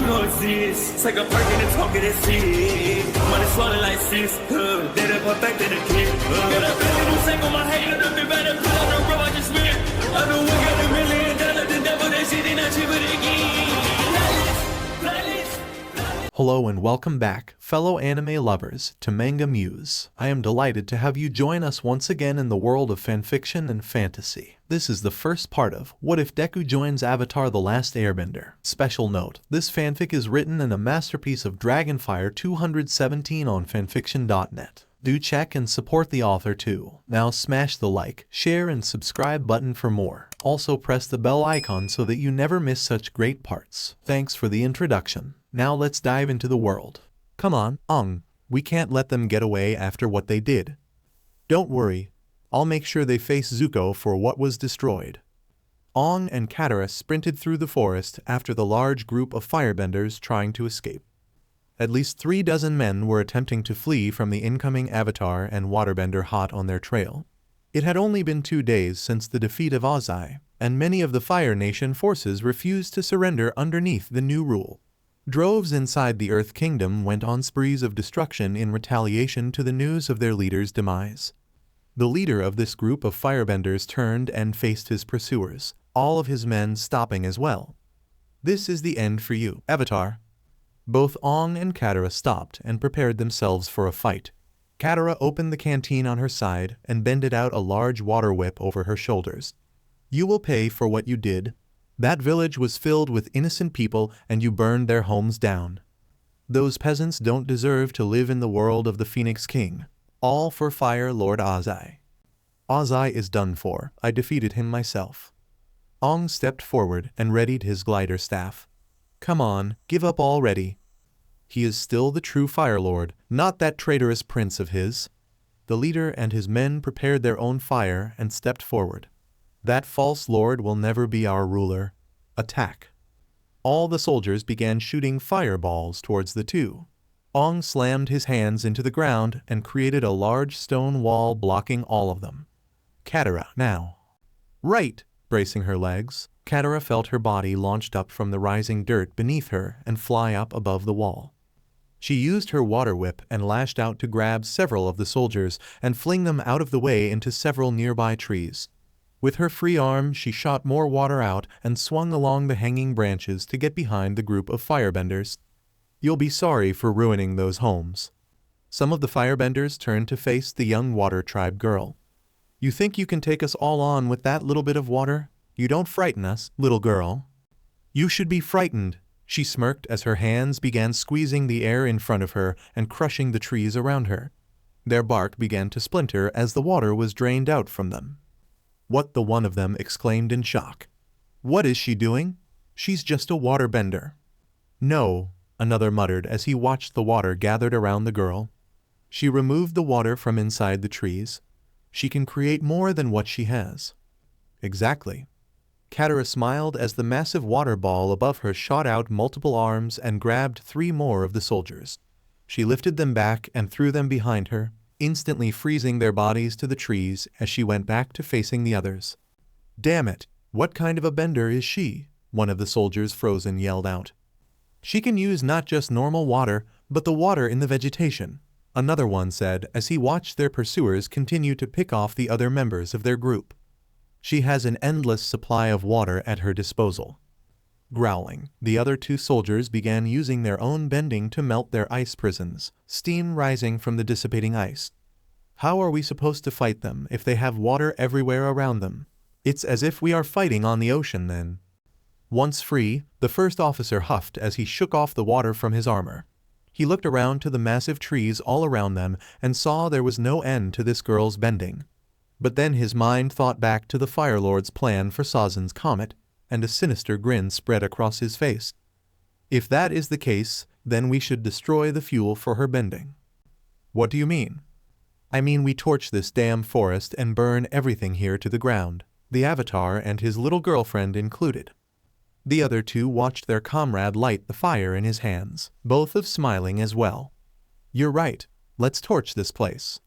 You don't exist. Take a perk and a talk of that shit. Money swallowed like sis. Did it perfect in the kid. Got a billion who sang on my head. Look up better put on the road I just spent. I know we got $1 million. The devil that shit ain't not cheap again. Hello and welcome back, fellow anime lovers, to MangaMuse. I am delighted to have you join us once again in the world of fanfiction and fantasy. This is the first part of What If Deku Joins Avatar: The Last Airbender. Special note, this fanfic is written in a masterpiece of Dragonfire 217 on fanfiction.net. Do check and support the author too. Now smash the like, share and subscribe button for more. Also press the bell icon so that you never miss such great parts. Thanks for the introduction. Now let's dive into the world. Come on, Aang, we can't let them get away after what they did. Don't worry, I'll make sure they face Zuko for what was destroyed. Aang and Katara sprinted through the forest after the large group of firebenders trying to escape. At least 36 men were attempting to flee from the incoming Avatar and waterbender hot on their trail. It had only been 2 days since the defeat of Ozai, and many of the Fire Nation forces refused to surrender underneath the new rule. Droves inside the Earth Kingdom went on sprees of destruction in retaliation to the news of their leader's demise. The leader of this group of firebenders turned and faced his pursuers, all of his men stopping as well. This is the end for you, Avatar. Both Aang and Katara stopped and prepared themselves for a fight. Katara opened the canteen on her side and bended out a large water whip over her shoulders. You will pay for what you did. That village was filled with innocent people and you burned their homes down. Those peasants don't deserve to live in the world of the Phoenix King. All for Fire Lord Ozai. Ozai is done for. I defeated him myself. Aang stepped forward and readied his glider staff. Come on, give up already. He is still the true Fire Lord, not that traitorous prince of his. The leader and his men prepared their own fire and stepped forward. That false lord will never be our ruler. Attack. All the soldiers began shooting fireballs towards the two. Aang slammed his hands into the ground and created a large stone wall blocking all of them. Katara, now. Right! Bracing her legs, Katara felt her body launched up from the rising dirt beneath her and fly up above the wall. She used her water whip and lashed out to grab several of the soldiers and fling them out of the way into several nearby trees. With her free arm, she shot more water out and swung along the hanging branches to get behind the group of firebenders. You'll be sorry for ruining those homes. Some of the firebenders turned to face the young water tribe girl. You think you can take us all on with that little bit of water? You don't frighten us, little girl. You should be frightened, she smirked as her hands began squeezing the air in front of her and crushing the trees around her. Their bark began to splinter as the water was drained out from them. What, the one of them exclaimed in shock. What is she doing? She's just a waterbender. No, another muttered as he watched the water gathered around the girl. She removed the water from inside the trees. She can create more than what she has. Exactly. Katara smiled as the massive water ball above her shot out multiple arms and grabbed 3 more of the soldiers. She lifted them back and threw them behind her, instantly freezing their bodies to the trees as she went back to facing the others. Damn it, what kind of a bender is she? One of the soldiers frozen yelled out. She can use not just normal water, but the water in the vegetation, another one said as he watched their pursuers continue to pick off the other members of their group. She has an endless supply of water at her disposal. Growling, the other 2 soldiers began using their own bending to melt their ice prisons, steam rising from the dissipating ice. How are we supposed to fight them if they have water everywhere around them? It's as if we are fighting on the ocean then. Once free, the first officer huffed as he shook off the water from his armor. He looked around to the massive trees all around them and saw there was no end to this girl's bending. But then his mind thought back to the Fire Lord's plan for Sazan's comet, and a sinister grin spread across his face. If that is the case, then we should destroy the fuel for her bending. What do you mean? I mean we torch this damn forest and burn everything here to the ground, the Avatar and his little girlfriend included. The other 2 watched their comrade light the fire in his hands, both of smiling as well. You're right, let's torch this place.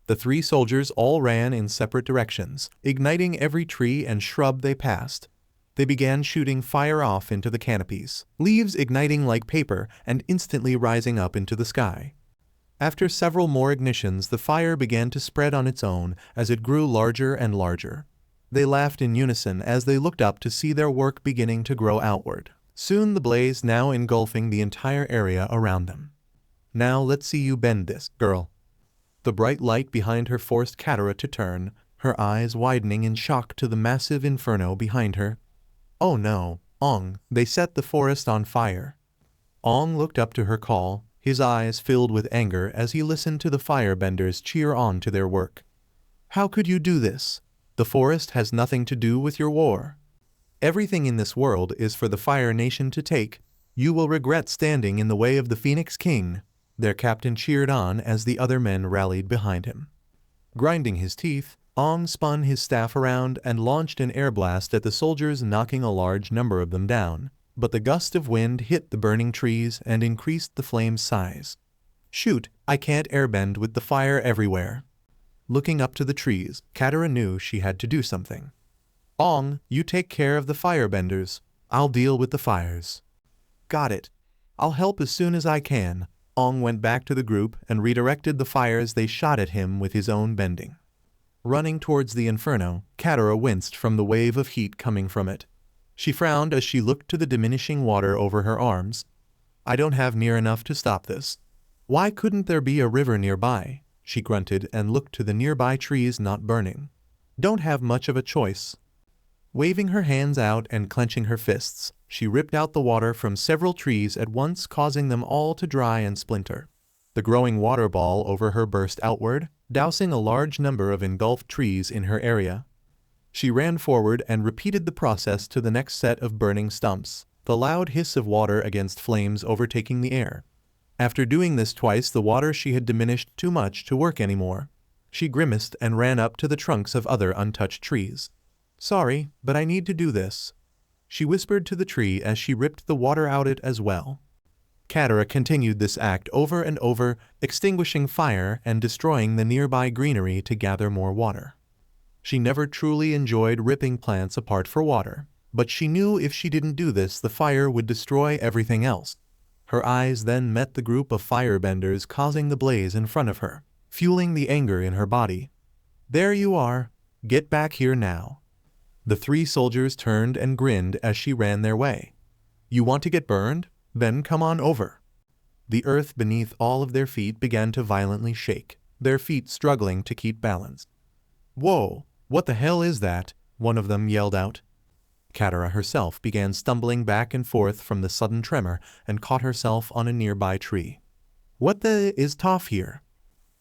The 3 soldiers all ran in separate directions, igniting every tree and shrub they passed. They began shooting fire off into the canopies, leaves igniting like paper and instantly rising up into the sky. After several more ignitions, the fire began to spread on its own as it grew larger and larger. They laughed in unison as they looked up to see their work beginning to grow outward. Soon the blaze now engulfing the entire area around them. Now let's see you bend this, girl. The bright light behind her forced Katara to turn, her eyes widening in shock to the massive inferno behind her. Oh no, Aang, they set the forest on fire. Aang looked up to her call, his eyes filled with anger as he listened to the firebenders cheer on to their work. How could you do this? The forest has nothing to do with your war. Everything in this world is for the Fire Nation to take. You will regret standing in the way of the Phoenix King. Their captain cheered on as the other men rallied behind him. Grinding his teeth, Aang spun his staff around and launched an air blast at the soldiers, knocking a large number of them down. But the gust of wind hit the burning trees and increased the flame's size. Shoot, I can't airbend with the fire everywhere. Looking up to the trees, Katara knew she had to do something. Aang, you take care of the firebenders. I'll deal with the fires. Got it. I'll help as soon as I can. Aang went back to the group and redirected the fires they shot at him with his own bending. Running towards the inferno, Katara winced from the wave of heat coming from it. She frowned as she looked to the diminishing water over her arms. I don't have near enough to stop this. Why couldn't there be a river nearby? She grunted and looked to the nearby trees not burning. Don't have much of a choice. Waving her hands out and clenching her fists, she ripped out the water from several trees at once, causing them all to dry and splinter. The growing water ball over her burst outward, dousing a large number of engulfed trees in her area. She ran forward and repeated the process to the next set of burning stumps, the loud hiss of water against flames overtaking the air. After doing this twice, the water she had diminished too much to work anymore. She grimaced and ran up to the trunks of other untouched trees. Sorry, but I need to do this, she whispered to the tree as she ripped the water out it as well. Katara continued this act over and over, extinguishing fire and destroying the nearby greenery to gather more water. She never truly enjoyed ripping plants apart for water, but she knew if she didn't do this, the fire would destroy everything else. Her eyes then met the group of firebenders, causing the blaze in front of her, fueling the anger in her body. There you are. Get back here now. The three soldiers turned and grinned as she ran their way. You want to get burned? Then come on over. The earth beneath all of their feet began to violently shake, their feet struggling to keep balance. Whoa, what the hell is that? One of them yelled out. Katara herself began stumbling back and forth from the sudden tremor and caught herself on a nearby tree. What the is tough here?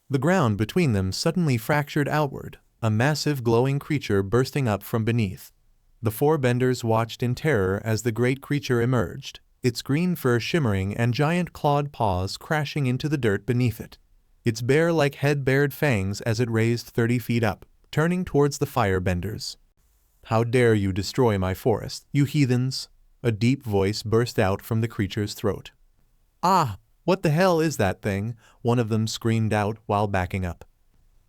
The ground between them suddenly fractured outward, a massive glowing creature bursting up from beneath. The four benders watched in terror as the great creature emerged, its green fur shimmering and giant clawed paws crashing into the dirt beneath it. Its bear-like head bared fangs as it raised 30 feet up, turning towards the firebenders. How dare you destroy my forest, you heathens? A deep voice burst out from the creature's throat. Ah, what the hell is that thing? One of them screamed out while backing up.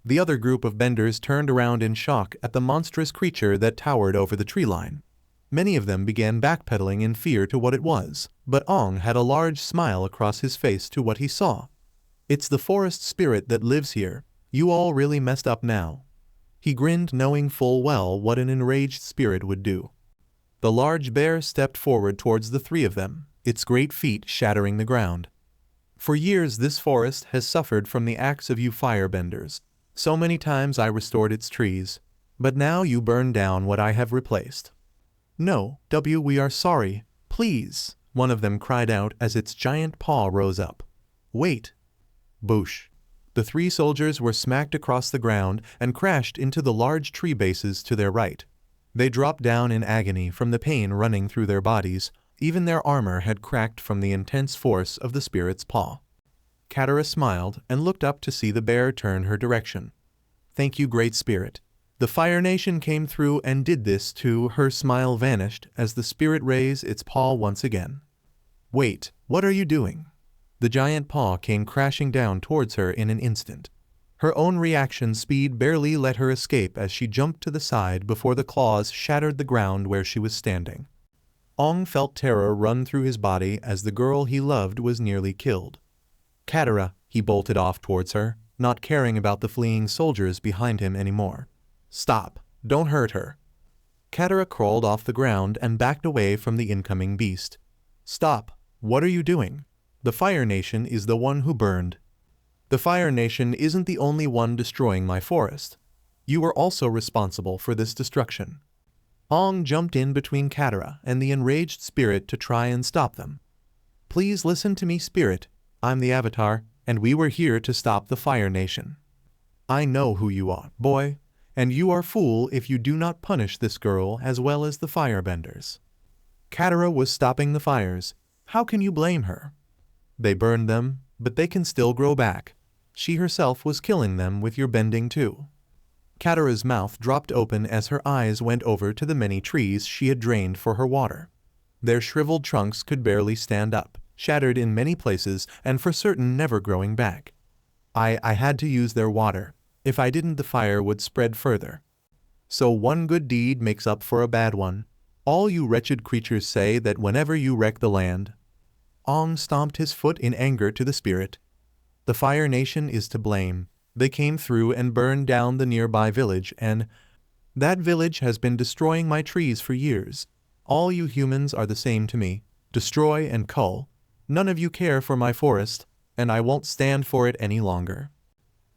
The other group of benders turned around in shock at the monstrous creature that towered over the tree line. Many of them began backpedaling in fear to what it was, but Aang had a large smile across his face to what he saw. It's the forest spirit that lives here. You all really messed up now. He grinned, knowing full well what an enraged spirit would do. The large bear stepped forward towards the three of them, its great feet shattering the ground. For years this forest has suffered from the axe of you firebenders. So many times I restored its trees, but now you burn down what I have replaced. No, we are sorry, please, one of them cried out as its giant paw rose up. Wait. Boosh. The three soldiers were smacked across the ground and crashed into the large tree bases to their right. They dropped down in agony from the pain running through their bodies. Even their armor had cracked from the intense force of the spirit's paw. Katara smiled and looked up to see the bear turn her direction. Thank you, Great Spirit. The Fire Nation came through and did this too. Her smile vanished as the spirit raised its paw once again. Wait, what are you doing? The giant paw came crashing down towards her in an instant. Her own reaction speed barely let her escape as she jumped to the side before the claws shattered the ground where she was standing. Aang felt terror run through his body as the girl he loved was nearly killed. Katara, he bolted off towards her, not caring about the fleeing soldiers behind him anymore. Stop, don't hurt her. Katara crawled off the ground and backed away from the incoming beast. Stop, what are you doing? The Fire Nation is the one who burned. The Fire Nation isn't the only one destroying my forest. You are also responsible for this destruction. Aang jumped in between Katara and the enraged spirit to try and stop them. Please listen to me, spirit. I'm the Avatar, and we were here to stop the Fire Nation. I know who you are, boy, and you are fool if you do not punish this girl as well as the firebenders. Katara was stopping the fires. How can you blame her? They burned them, but they can still grow back. She herself was killing them with your bending too. Katara's mouth dropped open as her eyes went over to the many trees she had drained for her water. Their shriveled trunks could barely stand up, shattered in many places and for certain never growing back. I had to use their water. If I didn't, the fire would spread further. So one good deed makes up for a bad one. All you wretched creatures say that whenever you wreck the land. Aang stomped his foot in anger to the spirit. The Fire Nation is to blame. They came through and burned down the nearby village, and that village has been destroying my trees for years. All you humans are the same to me. Destroy and cull. None of you care for my forest, and I won't stand for it any longer.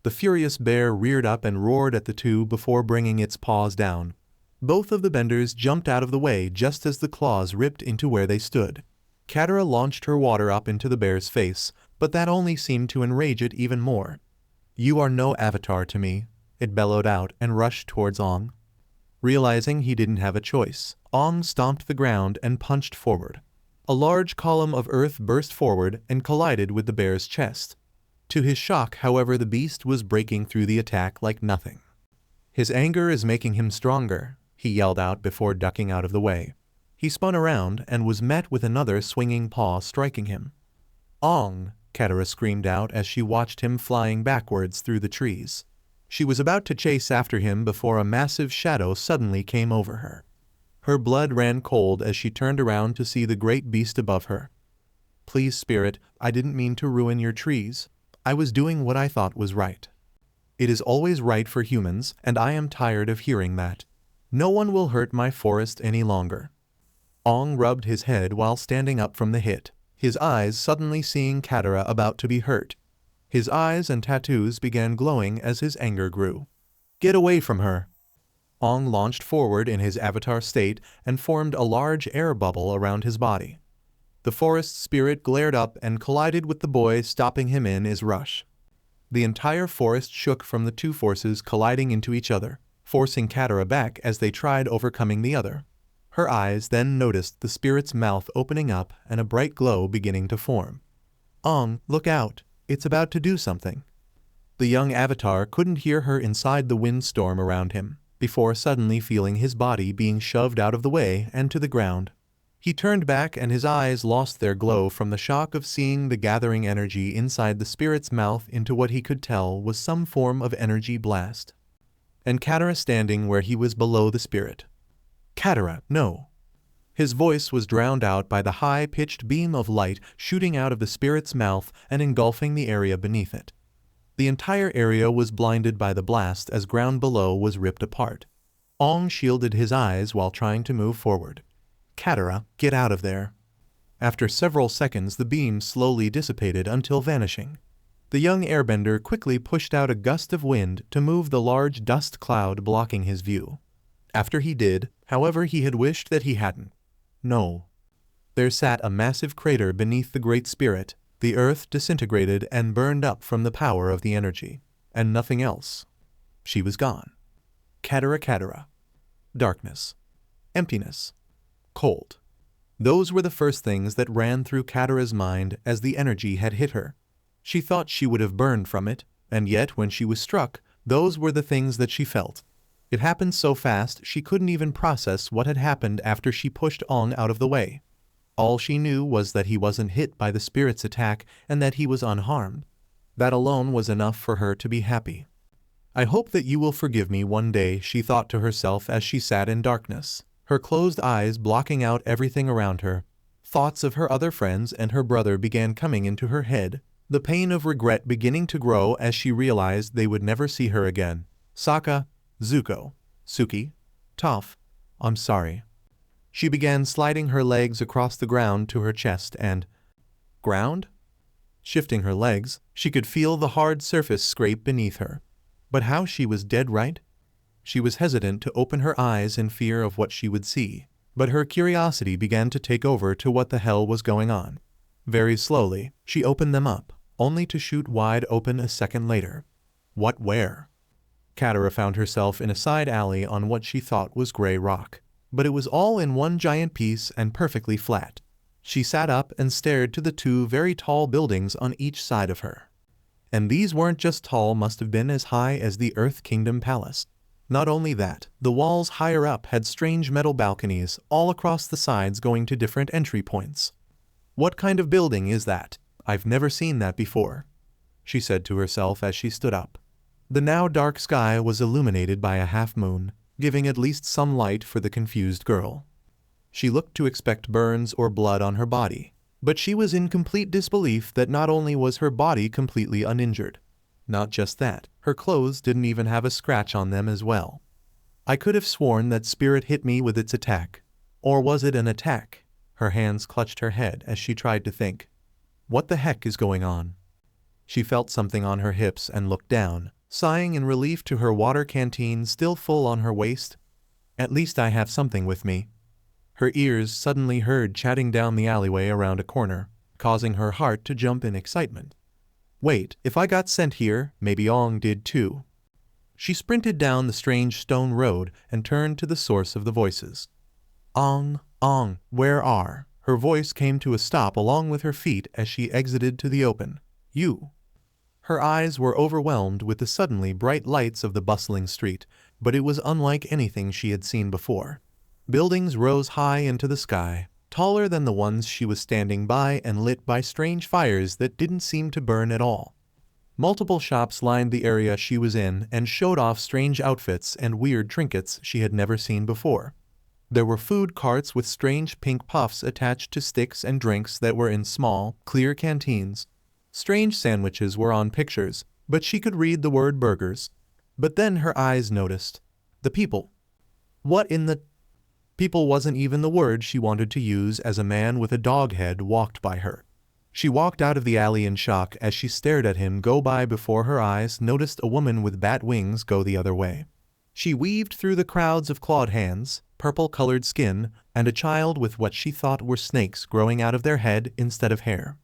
The furious bear reared up and roared at the two before bringing its paws down. Both of the benders jumped out of the way just as the claws ripped into where they stood. Katara launched her water up into the bear's face, but that only seemed to enrage it even more. You are no avatar to me, it bellowed out and rushed towards Aang. Realizing he didn't have a choice, Aang stomped the ground and punched forward. A large column of earth burst forward and collided with the bear's chest. To his shock, however, the beast was breaking through the attack like nothing. His anger is making him stronger, he yelled out before ducking out of the way. He spun around and was met with another swinging paw striking him. Aang, Katara screamed out as she watched him flying backwards through the trees. She was about to chase after him before a massive shadow suddenly came over her. Her blood ran cold as she turned around to see the great beast above her. Please, spirit, I didn't mean to ruin your trees. I was doing what I thought was right. It is always right for humans, and I am tired of hearing that. No one will hurt my forest any longer. Aang rubbed his head while standing up from the hit, his eyes suddenly seeing Katara about to be hurt. His eyes and tattoos began glowing as his anger grew. Get away from her! Aang launched forward in his avatar state and formed a large air bubble around his body. The forest spirit glared up and collided with the boy, stopping him in his rush. The entire forest shook from the two forces colliding into each other, forcing Katara back as they tried overcoming the other. Her eyes then noticed the spirit's mouth opening up and a bright glow beginning to form. Aang, look out, it's about to do something. The young avatar couldn't hear her inside the windstorm around him, before suddenly feeling his body being shoved out of the way and to the ground. He turned back and his eyes lost their glow from the shock of seeing the gathering energy inside the spirit's mouth into what he could tell was some form of energy blast. And Katara standing where he was below the spirit. Katara, no. His voice was drowned out by the high-pitched beam of light shooting out of the spirit's mouth and engulfing the area beneath it. The entire area was blinded by the blast as ground below was ripped apart. Aang shielded his eyes while trying to move forward. Katara, get out of there. After several seconds, the beam slowly dissipated until vanishing. The young airbender quickly pushed out a gust of wind to move the large dust cloud blocking his view. After he did, however, he had wished that he hadn't. No. There sat a massive crater beneath the Great Spirit. The earth disintegrated and burned up from the power of the energy. And nothing else. She was gone. Katara. Darkness. Emptiness. Cold. Those were the first things that ran through Katara's mind as the energy had hit her. She thought she would have burned from it, and yet when she was struck, those were the things that she felt. It happened so fast she couldn't even process what had happened after she pushed Aang out of the way. All she knew was that he wasn't hit by the spirit's attack and that he was unharmed. That alone was enough for her to be happy. I hope that you will forgive me one day, she thought to herself as she sat in darkness, her closed eyes blocking out everything around her. Thoughts of her other friends and her brother began coming into her head, the pain of regret beginning to grow as she realized they would never see her again. Sokka, Zuko, Suki, Toph, I'm sorry. She began sliding her legs across the ground to her chest and... Ground? Shifting her legs, she could feel the hard surface scrape beneath her. But how, she was dead, right? She was hesitant to open her eyes in fear of what she would see, but her curiosity began to take over to what the hell was going on. Very slowly, she opened them up, only to shoot wide open a second later. What, where? Katara found herself in a side alley on what she thought was gray rock, but it was all in one giant piece and perfectly flat. She sat up and stared to the two very tall buildings on each side of her. And these weren't just tall, must have been as high as the Earth Kingdom Palace. Not only that, the walls higher up had strange metal balconies all across the sides going to different entry points. What kind of building is that? I've never seen that before, she said to herself as she stood up. The now dark sky was illuminated by a half moon, giving at least some light for the confused girl. She looked to expect burns or blood on her body, but she was in complete disbelief that not only was her body completely uninjured, not just that, her clothes didn't even have a scratch on them as well. I could have sworn that spirit hit me with its attack. Or was it an attack? Her hands clutched her head as she tried to think. What the heck is going on? She felt something on her hips and looked down, sighing in relief to her water canteen still full on her waist. At least I have something with me. Her ears suddenly heard chatting down the alleyway around a corner, causing her heart to jump in excitement. Wait, if I got sent here, maybe Aang did too. She sprinted down the strange stone road and turned to the source of the voices. Aang, Aang, where are? Her voice came to a stop along with her feet as she exited to the open. You. Her eyes were overwhelmed with the suddenly bright lights of the bustling street, but it was unlike anything she had seen before. Buildings rose high into the sky, taller than the ones she was standing by and lit by strange fires that didn't seem to burn at all. Multiple shops lined the area she was in and showed off strange outfits and weird trinkets she had never seen before. There were food carts with strange pink puffs attached to sticks and drinks that were in small, clear canteens. Strange sandwiches were on pictures, but she could read the word burgers. But then her eyes noticed the people. What in the... People wasn't even the word she wanted to use as a man with a dog head walked by her. She walked out of the alley in shock as she stared at him go by before her eyes noticed a woman with bat wings go the other way. She weaved through the crowds of clawed hands, purple-colored skin, and a child with what she thought were snakes growing out of their head instead of hair.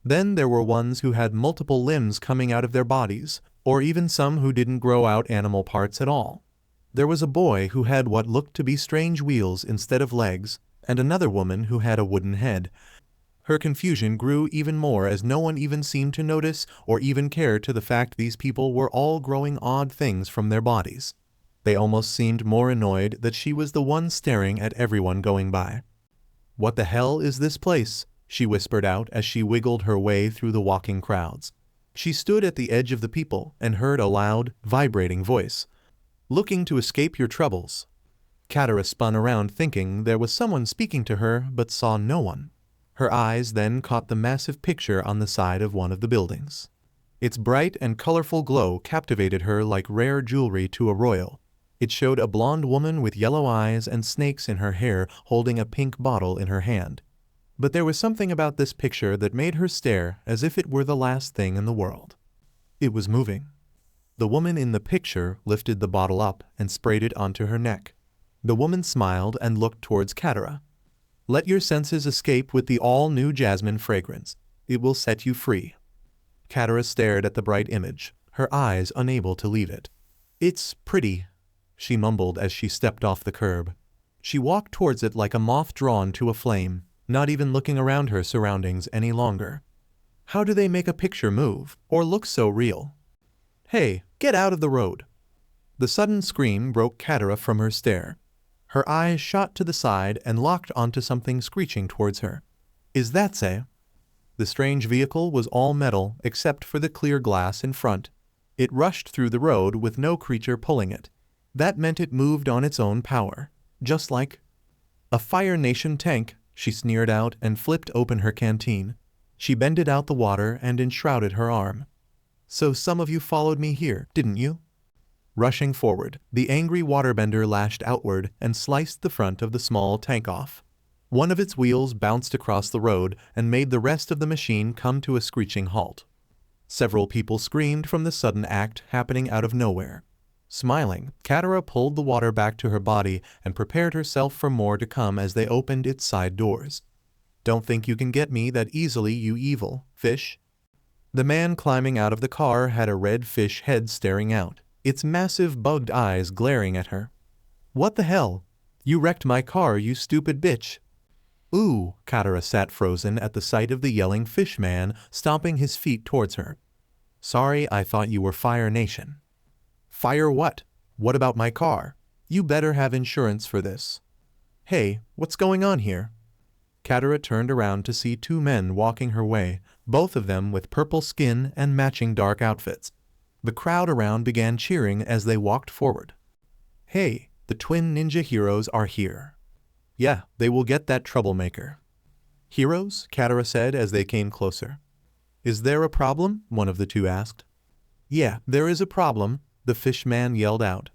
Then there were ones who had multiple limbs coming out of their bodies, or even some who didn't grow out animal parts at all. There was a boy who had what looked to be strange wheels instead of legs, and another woman who had a wooden head. Her confusion grew even more as no one even seemed to notice or even care to the fact these people were all growing odd things from their bodies. They almost seemed more annoyed that she was the one staring at everyone going by. What the hell is this place? She whispered out as she wiggled her way through the walking crowds. She stood at the edge of the people and heard a loud, vibrating voice. Looking to escape your troubles. Katara spun around thinking there was someone speaking to her but saw no one. Her eyes then caught the massive picture on the side of one of the buildings. Its bright and colorful glow captivated her like rare jewelry to a royal. It showed a blonde woman with yellow eyes and snakes in her hair holding a pink bottle in her hand. But there was something about this picture that made her stare as if it were the last thing in the world. It was moving. The woman in the picture lifted the bottle up and sprayed it onto her neck. The woman smiled and looked towards Katara. Let your senses escape with the all-new jasmine fragrance. It will set you free. Katara stared at the bright image, her eyes unable to leave it. It's pretty, she mumbled as she stepped off the curb. She walked towards it like a moth drawn to a flame, not even looking around her surroundings any longer. How do they make a picture move, or look so real? Hey, get out of the road! The sudden scream broke Katara from her stare. Her eyes shot to the side and locked onto something screeching towards her. Is that say? The strange vehicle was all metal except for the clear glass in front. It rushed through the road with no creature pulling it. That meant it moved on its own power. Just like a Fire Nation tank, she sneered out and flipped open her canteen. She bended out the water and enshrouded her arm. So some of you followed me here, didn't you? Rushing forward, the angry waterbender lashed outward and sliced the front of the small tank off. One of its wheels bounced across the road and made the rest of the machine come to a screeching halt. Several people screamed from the sudden act happening out of nowhere. Smiling, Katara pulled the water back to her body and prepared herself for more to come as they opened its side doors. Don't think you can get me that easily, you evil fish. The man climbing out of the car had a red fish head staring out, its massive bugged eyes glaring at her. What the hell? You wrecked my car, you stupid bitch. Ooh, Katara sat frozen at the sight of the yelling fish man stomping his feet towards her. Sorry, I thought you were Fire Nation. Fire what? What about my car? You better have insurance for this. Hey, what's going on here? Katara turned around to see two men walking her way, both of them with purple skin and matching dark outfits. The crowd around began cheering as they walked forward. Hey, the twin ninja heroes are here. Yeah, they will get that troublemaker. Heroes? Katara said as they came closer. Is there a problem? One of the two asked. Yeah, there is a problem, the fish man yelled out.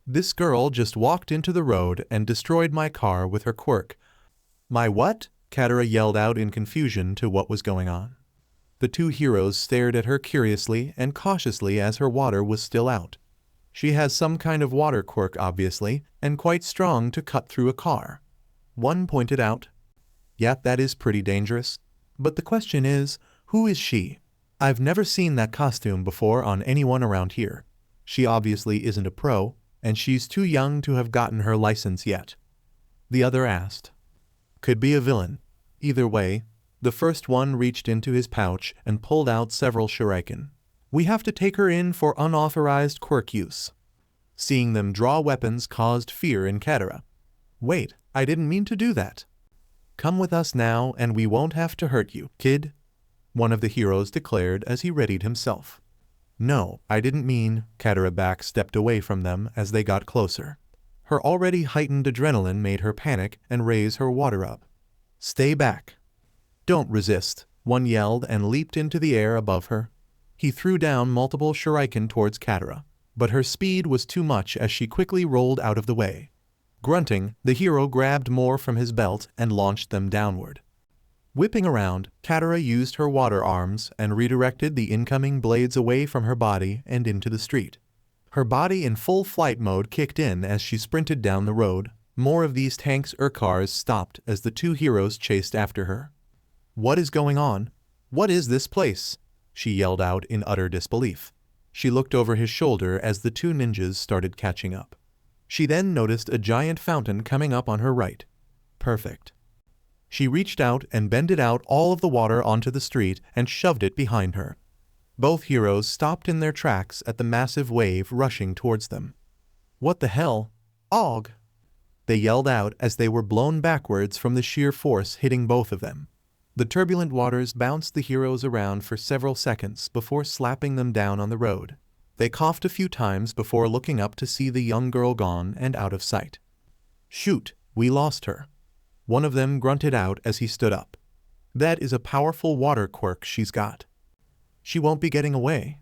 This girl just walked into the road and destroyed my car with her quirk. My what? Katara yelled out in confusion to what was going on. The two heroes stared at her curiously and cautiously as her water was still out. She has some kind of water quirk obviously, and quite strong to cut through a car. One pointed out. Yeah, that is pretty dangerous. But the question is, who is she? I've never seen that costume before on anyone around here. She obviously isn't a pro, and she's too young to have gotten her license yet. The other asked. Could be a villain. Either way, the first one reached into his pouch and pulled out several shuriken. We have to take her in for unauthorized quirk use. Seeing them draw weapons caused fear in Katara. Wait, I didn't mean to do that. Come with us now and we won't have to hurt you, kid. One of the heroes declared as he readied himself. No, I didn't mean. Katara back-stepped away from them as they got closer. Her already heightened adrenaline made her panic and raise her water up. Stay back. Don't resist, one yelled and leaped into the air above her. He threw down multiple shuriken towards Katara, but her speed was too much as she quickly rolled out of the way. Grunting, the hero grabbed more from his belt and launched them downward. Whipping around, Katara used her water arms and redirected the incoming blades away from her body and into the street. Her body in full flight mode kicked in as she sprinted down the road. More of these tanks or cars stopped as the two heroes chased after her. What is going on? What is this place? She yelled out in utter disbelief. She looked over his shoulder as the two ninjas started catching up. She then noticed a giant fountain coming up on her right. Perfect. She reached out and bended out all of the water onto the street and shoved it behind her. Both heroes stopped in their tracks at the massive wave rushing towards them. What the hell? Og! They yelled out as they were blown backwards from the sheer force hitting both of them. The turbulent waters bounced the heroes around for several seconds before slapping them down on the road. They coughed a few times before looking up to see the young girl gone and out of sight. Shoot, we lost her. One of them grunted out as he stood up. That is a powerful water quirk she's got. She won't be getting away.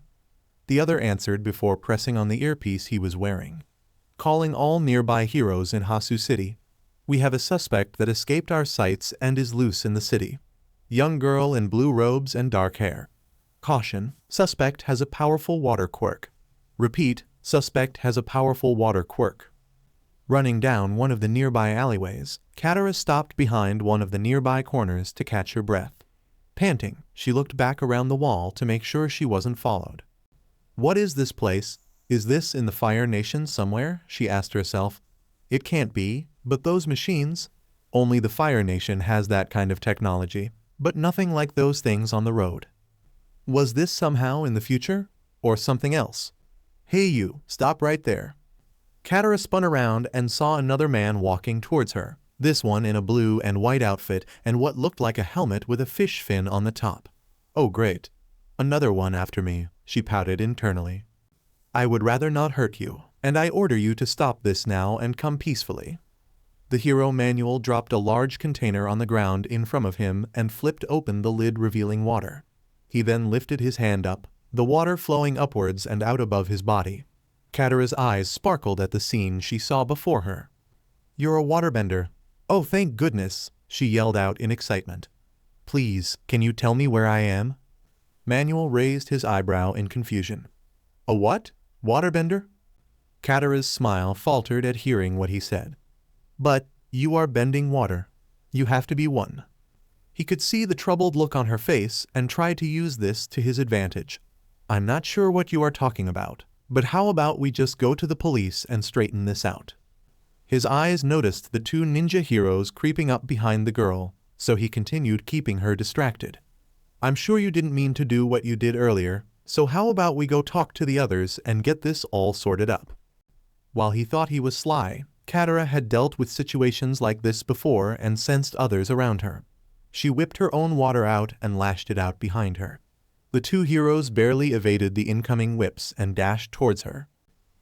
The other answered before pressing on the earpiece he was wearing. Calling all nearby heroes in Hasu City. We have a suspect that escaped our sights and is loose in the city. Young girl in blue robes and dark hair. Caution, suspect has a powerful water quirk. Repeat, suspect has a powerful water quirk. Running down one of the nearby alleyways, Katara stopped behind one of the nearby corners to catch her breath. Panting, she looked back around the wall to make sure she wasn't followed. What is this place? Is this in the Fire Nation somewhere? She asked herself. It can't be, but those machines? Only the Fire Nation has that kind of technology, but nothing like those things on the road. Was this somehow in the future? Or something else? Hey you, stop right there. Katara spun around and saw another man walking towards her. This one in a blue and white outfit and what looked like a helmet with a fish fin on the top. Oh great. Another one after me, she pouted internally. I would rather not hurt you, and I order you to stop this now and come peacefully. The hero manual dropped a large container on the ground in front of him and flipped open the lid revealing water. He then lifted his hand up, the water flowing upwards and out above his body. Katara's eyes sparkled at the scene she saw before her. You're a waterbender. Oh thank goodness, she yelled out in excitement. Please, can you tell me where I am? Manuel raised his eyebrow in confusion. A what? Waterbender? Katara's smile faltered at hearing what he said. But, you are bending water. You have to be one. He could see the troubled look on her face and tried to use this to his advantage. I'm not sure what you are talking about, but how about we just go to the police and straighten this out? His eyes noticed the two ninja heroes creeping up behind the girl, so he continued keeping her distracted. I'm sure you didn't mean to do what you did earlier, so how about we go talk to the others and get this all sorted up? While he thought he was sly, Katara had dealt with situations like this before and sensed others around her. She whipped her own water out and lashed it out behind her. The two heroes barely evaded the incoming whips and dashed towards her.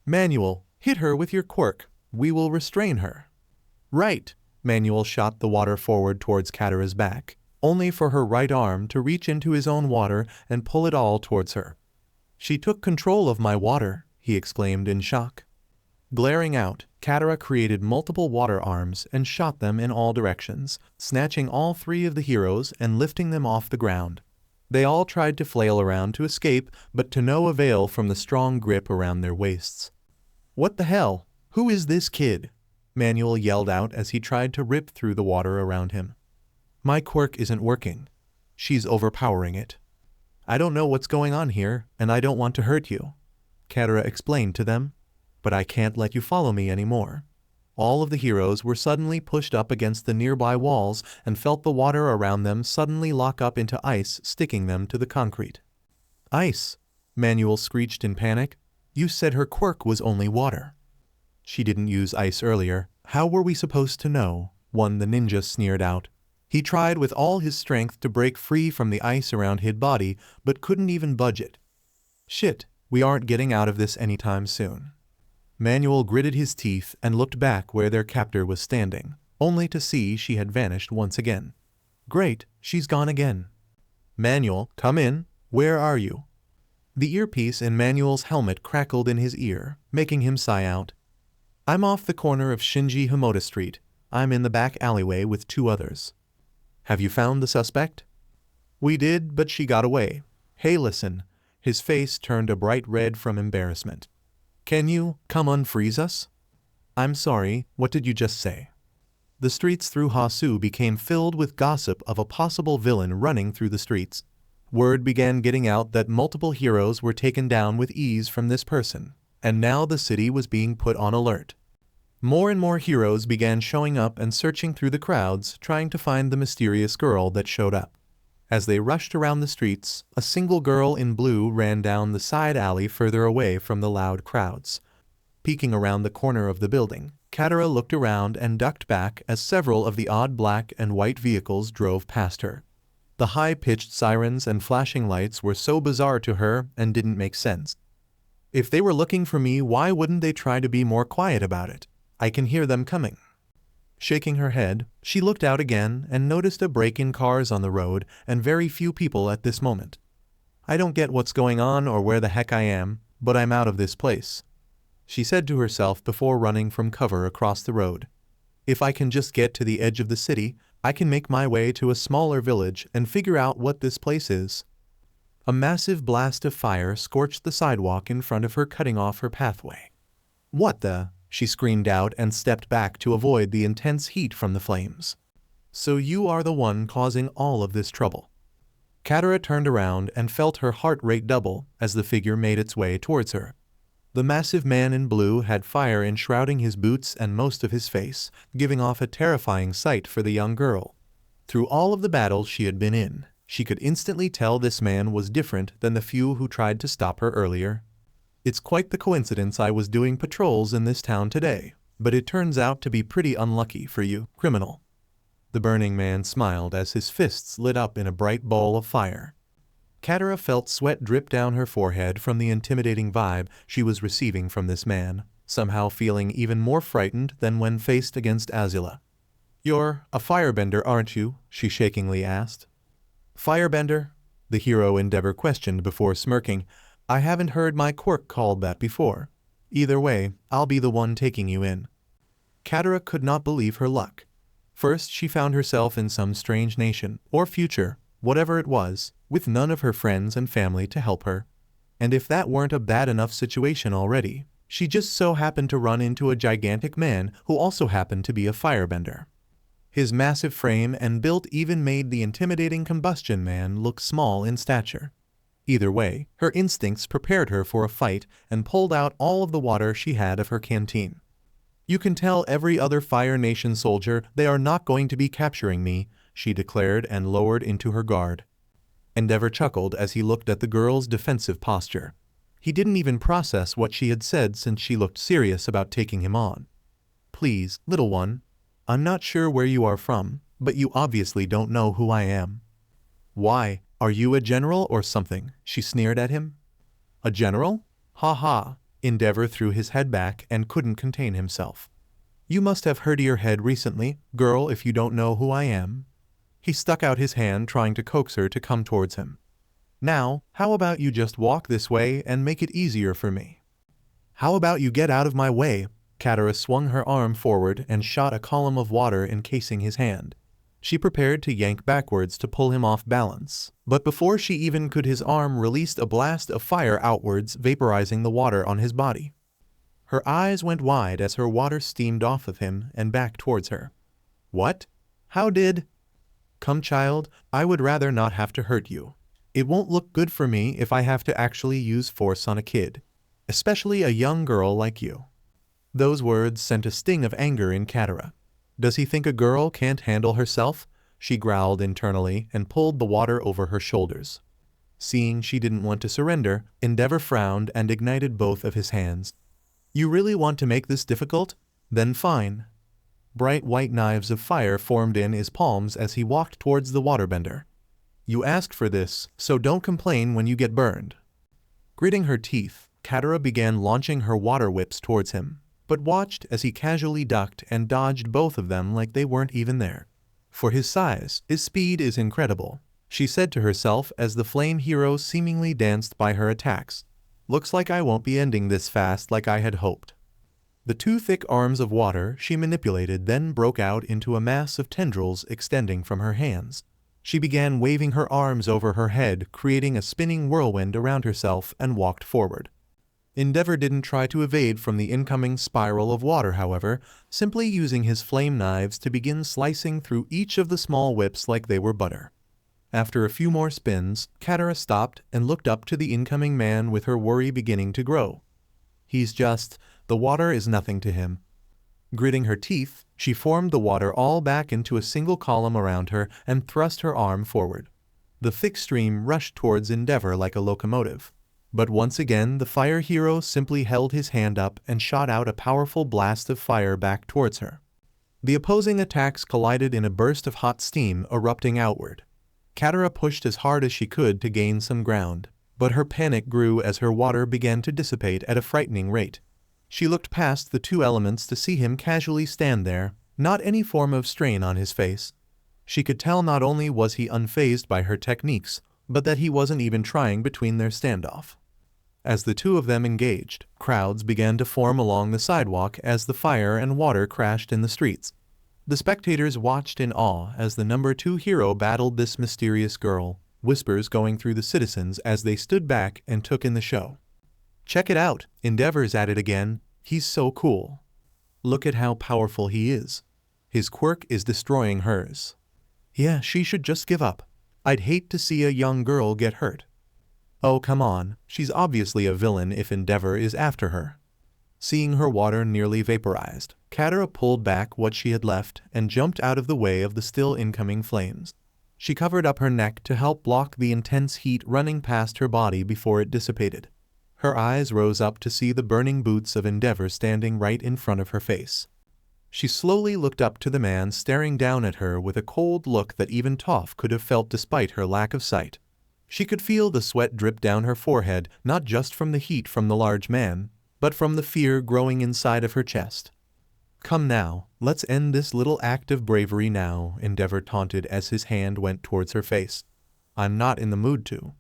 Manuel, hit her with your quirk. We will restrain her. Right. Manuel shot the water forward towards Katara's back, only for her right arm to reach into his own water and pull it all towards her. She took control of my water, he exclaimed in shock. Glaring out, Katara created multiple water arms and shot them in all directions, snatching all three of the heroes and lifting them off the ground. They all tried to flail around to escape, but to no avail from the strong grip around their waists. What the hell? Who is this kid? Manuel yelled out as he tried to rip through the water around him. My quirk isn't working. She's overpowering it. I don't know what's going on here, and I don't want to hurt you, Katara explained to them. But I can't let you follow me anymore. All of the heroes were suddenly pushed up against the nearby walls and felt the water around them suddenly lock up into ice, sticking them to the concrete. Ice, Manuel screeched in panic. You said her quirk was only water. She didn't use ice earlier. How were we supposed to know? One the ninja sneered out. He tried with all his strength to break free from the ice around his body, but couldn't even budge it. Shit, we aren't getting out of this anytime soon. Manuel gritted his teeth and looked back where their captor was standing, only to see she had vanished once again. Great, she's gone again. Manuel, come in. Where are you? The earpiece in Manuel's helmet crackled in his ear, making him sigh out. I'm off the corner of Shinji Himoda Street. I'm in the back alleyway with two others. Have you found the suspect? We did, but she got away. Hey listen. His face turned a bright red from embarrassment. Can you come unfreeze us? I'm sorry, what did you just say? The streets through Hasu became filled with gossip of a possible villain running through the streets. Word began getting out that multiple heroes were taken down with ease from this person, and now the city was being put on alert. More and more heroes began showing up and searching through the crowds, trying to find the mysterious girl that showed up. As they rushed around the streets, a single girl in blue ran down the side alley further away from the loud crowds. Peeking around the corner of the building, Katara looked around and ducked back as several of the odd black and white vehicles drove past her. The high-pitched sirens and flashing lights were so bizarre to her and didn't make sense. If they were looking for me, why wouldn't they try to be more quiet about it? I can hear them coming. Shaking her head, she looked out again and noticed a break in cars on the road and very few people at this moment. I don't get what's going on or where the heck I am, but I'm out of this place, she said to herself before running from cover across the road. If I can just get to the edge of the city, I can make my way to a smaller village and figure out what this place is. A massive blast of fire scorched the sidewalk in front of her, cutting off her pathway. What the? She screamed out and stepped back to avoid the intense heat from the flames. So you are the one causing all of this trouble. Katara turned around and felt her heart rate double as the figure made its way towards her. The massive man in blue had fire enshrouding his boots and most of his face, giving off a terrifying sight for the young girl. Through all of the battles she had been in, she could instantly tell this man was different than the few who tried to stop her earlier. It's quite the coincidence I was doing patrols in this town today, but it turns out to be pretty unlucky for you, criminal." The Burning Man smiled as his fists lit up in a bright ball of fire. Katara felt sweat drip down her forehead from the intimidating vibe she was receiving from this man, somehow feeling even more frightened than when faced against Azula. "You're a firebender, aren't you?" she shakingly asked. "Firebender?" the hero Endeavor questioned before smirking. "I haven't heard my quirk called that before. Either way, I'll be the one taking you in." Katara could not believe her luck. First, she found herself in some strange nation, or future, whatever it was, with none of her friends and family to help her. And if that weren't a bad enough situation already, she just so happened to run into a gigantic man who also happened to be a firebender. His massive frame and build even made the intimidating combustion man look small in stature. Either way, her instincts prepared her for a fight and pulled out all of the water she had of her canteen. "You can tell every other Fire Nation soldier they are not going to be capturing me," she declared and lowered into her guard. Endeavor chuckled as he looked at the girl's defensive posture. He didn't even process what she had said since she looked serious about taking him on. "Please, little one. I'm not sure where you are from, but you obviously don't know who I am." "Why, are you a general or something?" she sneered at him. "A general? Ha ha." Endeavor threw his head back and couldn't contain himself. "You must have hurt your head recently, girl, if you don't know who I am." He stuck out his hand trying to coax her to come towards him. "Now, how about you just walk this way and make it easier for me?" "How about you get out of my way?" Katara swung her arm forward and shot a column of water encasing his hand. She prepared to yank backwards to pull him off balance, but before she even could, his arm released a blast of fire outwards, vaporizing the water on his body. Her eyes went wide as her water steamed off of him and back towards her. "What? How did—" "Come, child, I would rather not have to hurt you. It won't look good for me if I have to actually use force on a kid, especially a young girl like you." Those words sent a sting of anger in Katara. "Does he think a girl can't handle herself?" she growled internally and pulled the water over her shoulders. Seeing she didn't want to surrender, Endeavor frowned and ignited both of his hands. "You really want to make this difficult? Then fine." Bright white knives of fire formed in his palms as he walked towards the waterbender. "You asked for this, so don't complain when you get burned." Gritting her teeth, Katara began launching her water whips towards him, but watched as he casually ducked and dodged both of them like they weren't even there. "For his size, his speed is incredible," she said to herself as the flame hero seemingly danced by her attacks. "Looks like I won't be ending this fast like I had hoped." The two thick arms of water she manipulated then broke out into a mass of tendrils extending from her hands. She began waving her arms over her head, creating a spinning whirlwind around herself, and walked forward. Endeavor didn't try to evade from the incoming spiral of water, however, simply using his flame knives to begin slicing through each of the small whips like they were butter. After a few more spins, Katara stopped and looked up to the incoming man with her worry beginning to grow. The water is nothing to him." Gritting her teeth, she formed the water all back into a single column around her and thrust her arm forward. The thick stream rushed towards Endeavor like a locomotive. But once again the fire hero simply held his hand up and shot out a powerful blast of fire back towards her. The opposing attacks collided in a burst of hot steam erupting outward. Katara pushed as hard as she could to gain some ground, but her panic grew as her water began to dissipate at a frightening rate. She looked past the two elements to see him casually stand there, not any form of strain on his face. She could tell not only was he unfazed by her techniques, but that he wasn't even trying between their standoff. As the two of them engaged, crowds began to form along the sidewalk as the fire and water crashed in the streets. The spectators watched in awe as the number 2 hero battled this mysterious girl, whispers going through the citizens as they stood back and took in the show. "Check it out, Endeavor's at it again. He's so cool. Look at how powerful he is. His quirk is destroying hers. Yeah, she should just give up. I'd hate to see a young girl get hurt. Oh, come on, she's obviously a villain if Endeavor is after her." Seeing her water nearly vaporized, Katara pulled back what she had left and jumped out of the way of the still incoming flames. She covered up her neck to help block the intense heat running past her body before it dissipated. Her eyes rose up to see the burning boots of Endeavor standing right in front of her face. She slowly looked up to the man staring down at her with a cold look that even Toph could have felt despite her lack of sight. She could feel the sweat drip down her forehead, not just from the heat from the large man, but from the fear growing inside of her chest. "Come now, let's end this little act of bravery now," Endeavor taunted as his hand went towards her face. "I'm not in the mood to."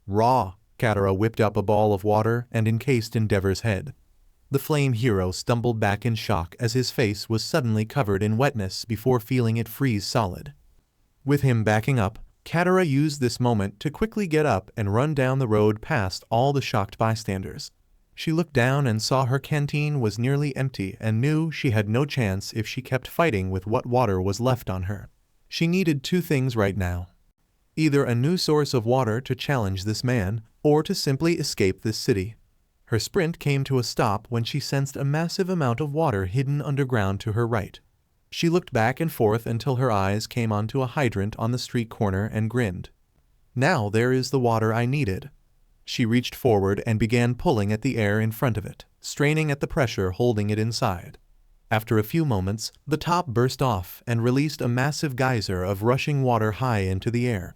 Raw! Katara whipped up a ball of water and encased Endeavor's head. The flame hero stumbled back in shock as his face was suddenly covered in wetness before feeling it freeze solid. With him backing up, Katara used this moment to quickly get up and run down the road past all the shocked bystanders. She looked down and saw her canteen was nearly empty and knew she had no chance if she kept fighting with what water was left on her. She needed two things right now. Either a new source of water to challenge this man, or to simply escape this city. Her sprint came to a stop when she sensed a massive amount of water hidden underground to her right. She looked back and forth until her eyes came onto a hydrant on the street corner and grinned. "Now there is the water I needed." She reached forward and began pulling at the air in front of it, straining at the pressure holding it inside. After a few moments, the top burst off and released a massive geyser of rushing water high into the air.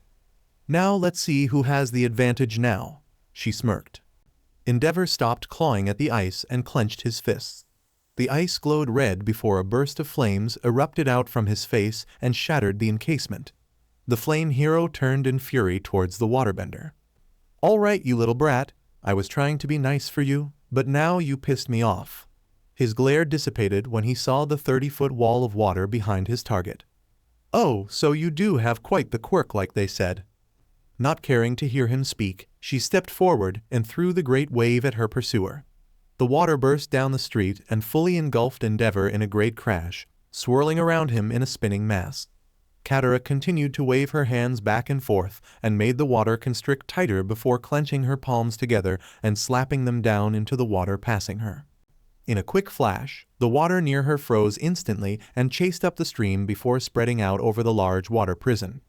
"Now let's see who has the advantage now," she smirked. Endeavor stopped clawing at the ice and clenched his fists. The ice glowed red before a burst of flames erupted out from his face and shattered the encasement. The flame hero turned in fury towards the waterbender. "All right, you little brat, I was trying to be nice for you, but now you pissed me off." His glare dissipated when he saw the 30-foot wall of water behind his target. "Oh, so you do have quite the quirk like they said." Not caring to hear him speak, she stepped forward and threw the great wave at her pursuer. The water burst down the street and fully engulfed Endeavor in a great crash, swirling around him in a spinning mass. Katara continued to wave her hands back and forth and made the water constrict tighter before clenching her palms together and slapping them down into the water passing her. In a quick flash, the water near her froze instantly and chased up the stream before spreading out over the large water prison.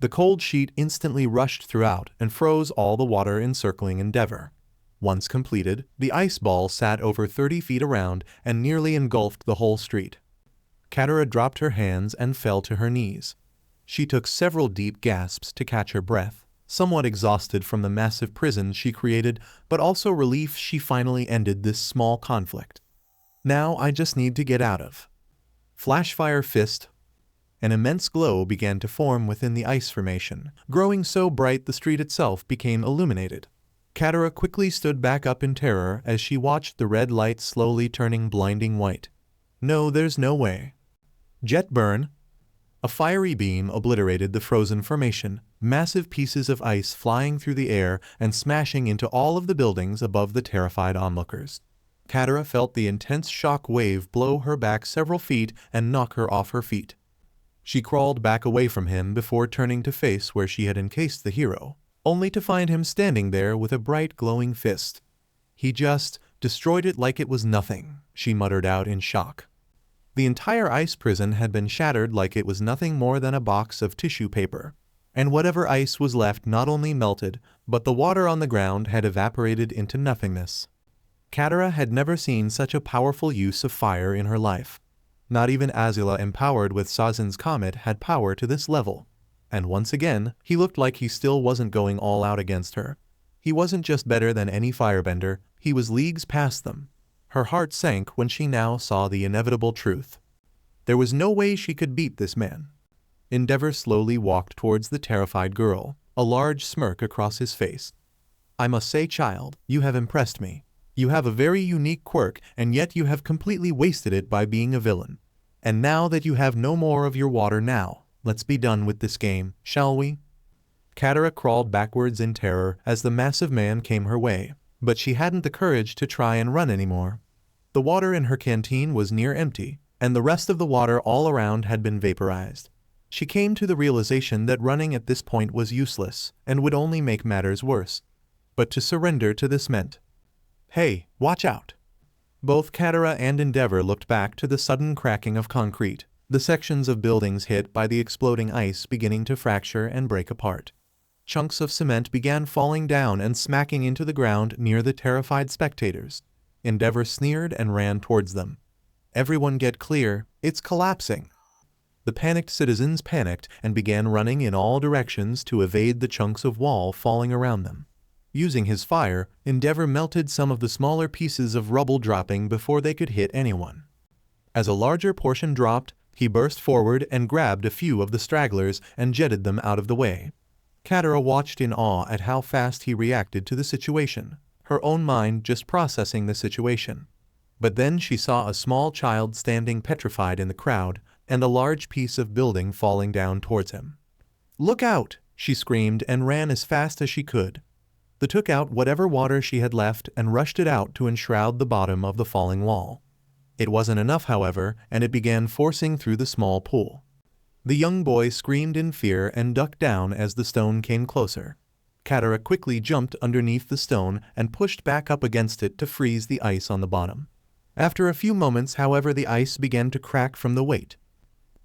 The cold sheet instantly rushed throughout and froze all the water encircling Endeavor. Once completed, the ice ball sat over 30 feet around and nearly engulfed the whole street. Katara dropped her hands and fell to her knees. She took several deep gasps to catch her breath, somewhat exhausted from the massive prison she created, but also relief she finally ended this small conflict. "Now I just need to get out of." Flashfire fist. An immense glow began to form within the ice formation, growing so bright the street itself became illuminated. Katara quickly stood back up in terror as she watched the red light slowly turning blinding white. "No, there's no way." Jet burn. A fiery beam obliterated the frozen formation, massive pieces of ice flying through the air and smashing into all of the buildings above the terrified onlookers. Katara felt the intense shock wave blow her back several feet and knock her off her feet. She crawled back away from him before turning to face where she had encased the hero, only to find him standing there with a bright glowing fist. "He just destroyed it like it was nothing," she muttered out in shock. The entire ice prison had been shattered like it was nothing more than a box of tissue paper, and whatever ice was left not only melted, but the water on the ground had evaporated into nothingness. Katara had never seen such a powerful use of fire in her life. Not even Azula empowered with Sazen's comet had power to this level. And once again, he looked like he still wasn't going all out against her. He wasn't just better than any firebender, he was leagues past them. Her heart sank when she now saw the inevitable truth. There was no way she could beat this man. Endeavor slowly walked towards the terrified girl, a large smirk across his face. "I must say, child, you have impressed me. You have a very unique quirk, and yet you have completely wasted it by being a villain. And now that you have no more of your water now, let's be done with this game, shall we?" Katara crawled backwards in terror as the massive man came her way, but she hadn't the courage to try and run anymore. The water in her canteen was near empty, and the rest of the water all around had been vaporized. She came to the realization that running at this point was useless and would only make matters worse. But to surrender to this meant, "Hey, watch out!" Both Katara and Endeavor looked back to the sudden cracking of concrete, the sections of buildings hit by the exploding ice beginning to fracture and break apart. Chunks of cement began falling down and smacking into the ground near the terrified spectators. Endeavor sneered and ran towards them. "Everyone get clear, it's collapsing." The panicked citizens panicked and began running in all directions to evade the chunks of wall falling around them. Using his fire, Endeavor melted some of the smaller pieces of rubble dropping before they could hit anyone. As a larger portion dropped, he burst forward and grabbed a few of the stragglers and jetted them out of the way. Katara watched in awe at how fast he reacted to the situation, her own mind just processing the situation. But then she saw a small child standing petrified in the crowd, and a large piece of building falling down towards him. "Look out!" she screamed and ran as fast as she could. They took out whatever water she had left and rushed it out to enshroud the bottom of the falling wall. It wasn't enough, however, and it began forcing through the small pool. The young boy screamed in fear and ducked down as the stone came closer. Katara quickly jumped underneath the stone and pushed back up against it to freeze the ice on the bottom. After a few moments, however, the ice began to crack from the weight.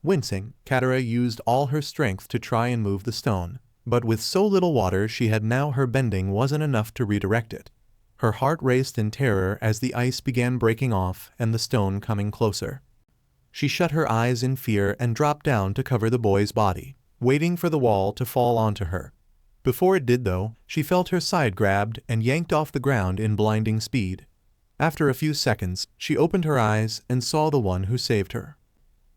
Wincing, Katara used all her strength to try and move the stone, but with so little water she had now, her bending wasn't enough to redirect it. Her heart raced in terror as the ice began breaking off and the stone coming closer. She shut her eyes in fear and dropped down to cover the boy's body, waiting for the wall to fall onto her. Before it did, though, she felt her side grabbed and yanked off the ground in blinding speed. After a few seconds, she opened her eyes and saw the one who saved her.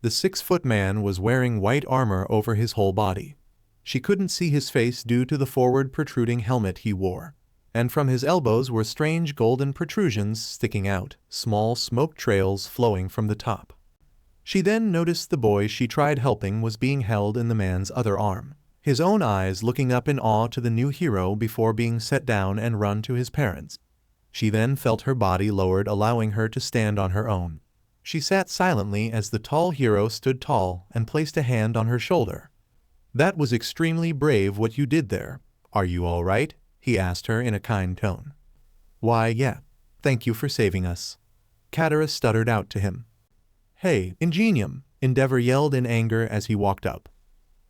The 6-foot man was wearing white armor over his whole body. She couldn't see his face due to the forward protruding helmet he wore, and from his elbows were strange golden protrusions sticking out, small smoke trails flowing from the top. She then noticed the boy she tried helping was being held in the man's other arm, his own eyes looking up in awe to the new hero before being set down and run to his parents. She then felt her body lowered, allowing her to stand on her own. She sat silently as the tall hero stood tall and placed a hand on her shoulder. "That was extremely brave what you did there. Are you all right?" he asked her in a kind tone. "Why, yeah. Thank you for saving us." Katara stuttered out to him. "Hey, Ingenium!" Endeavor yelled in anger as he walked up.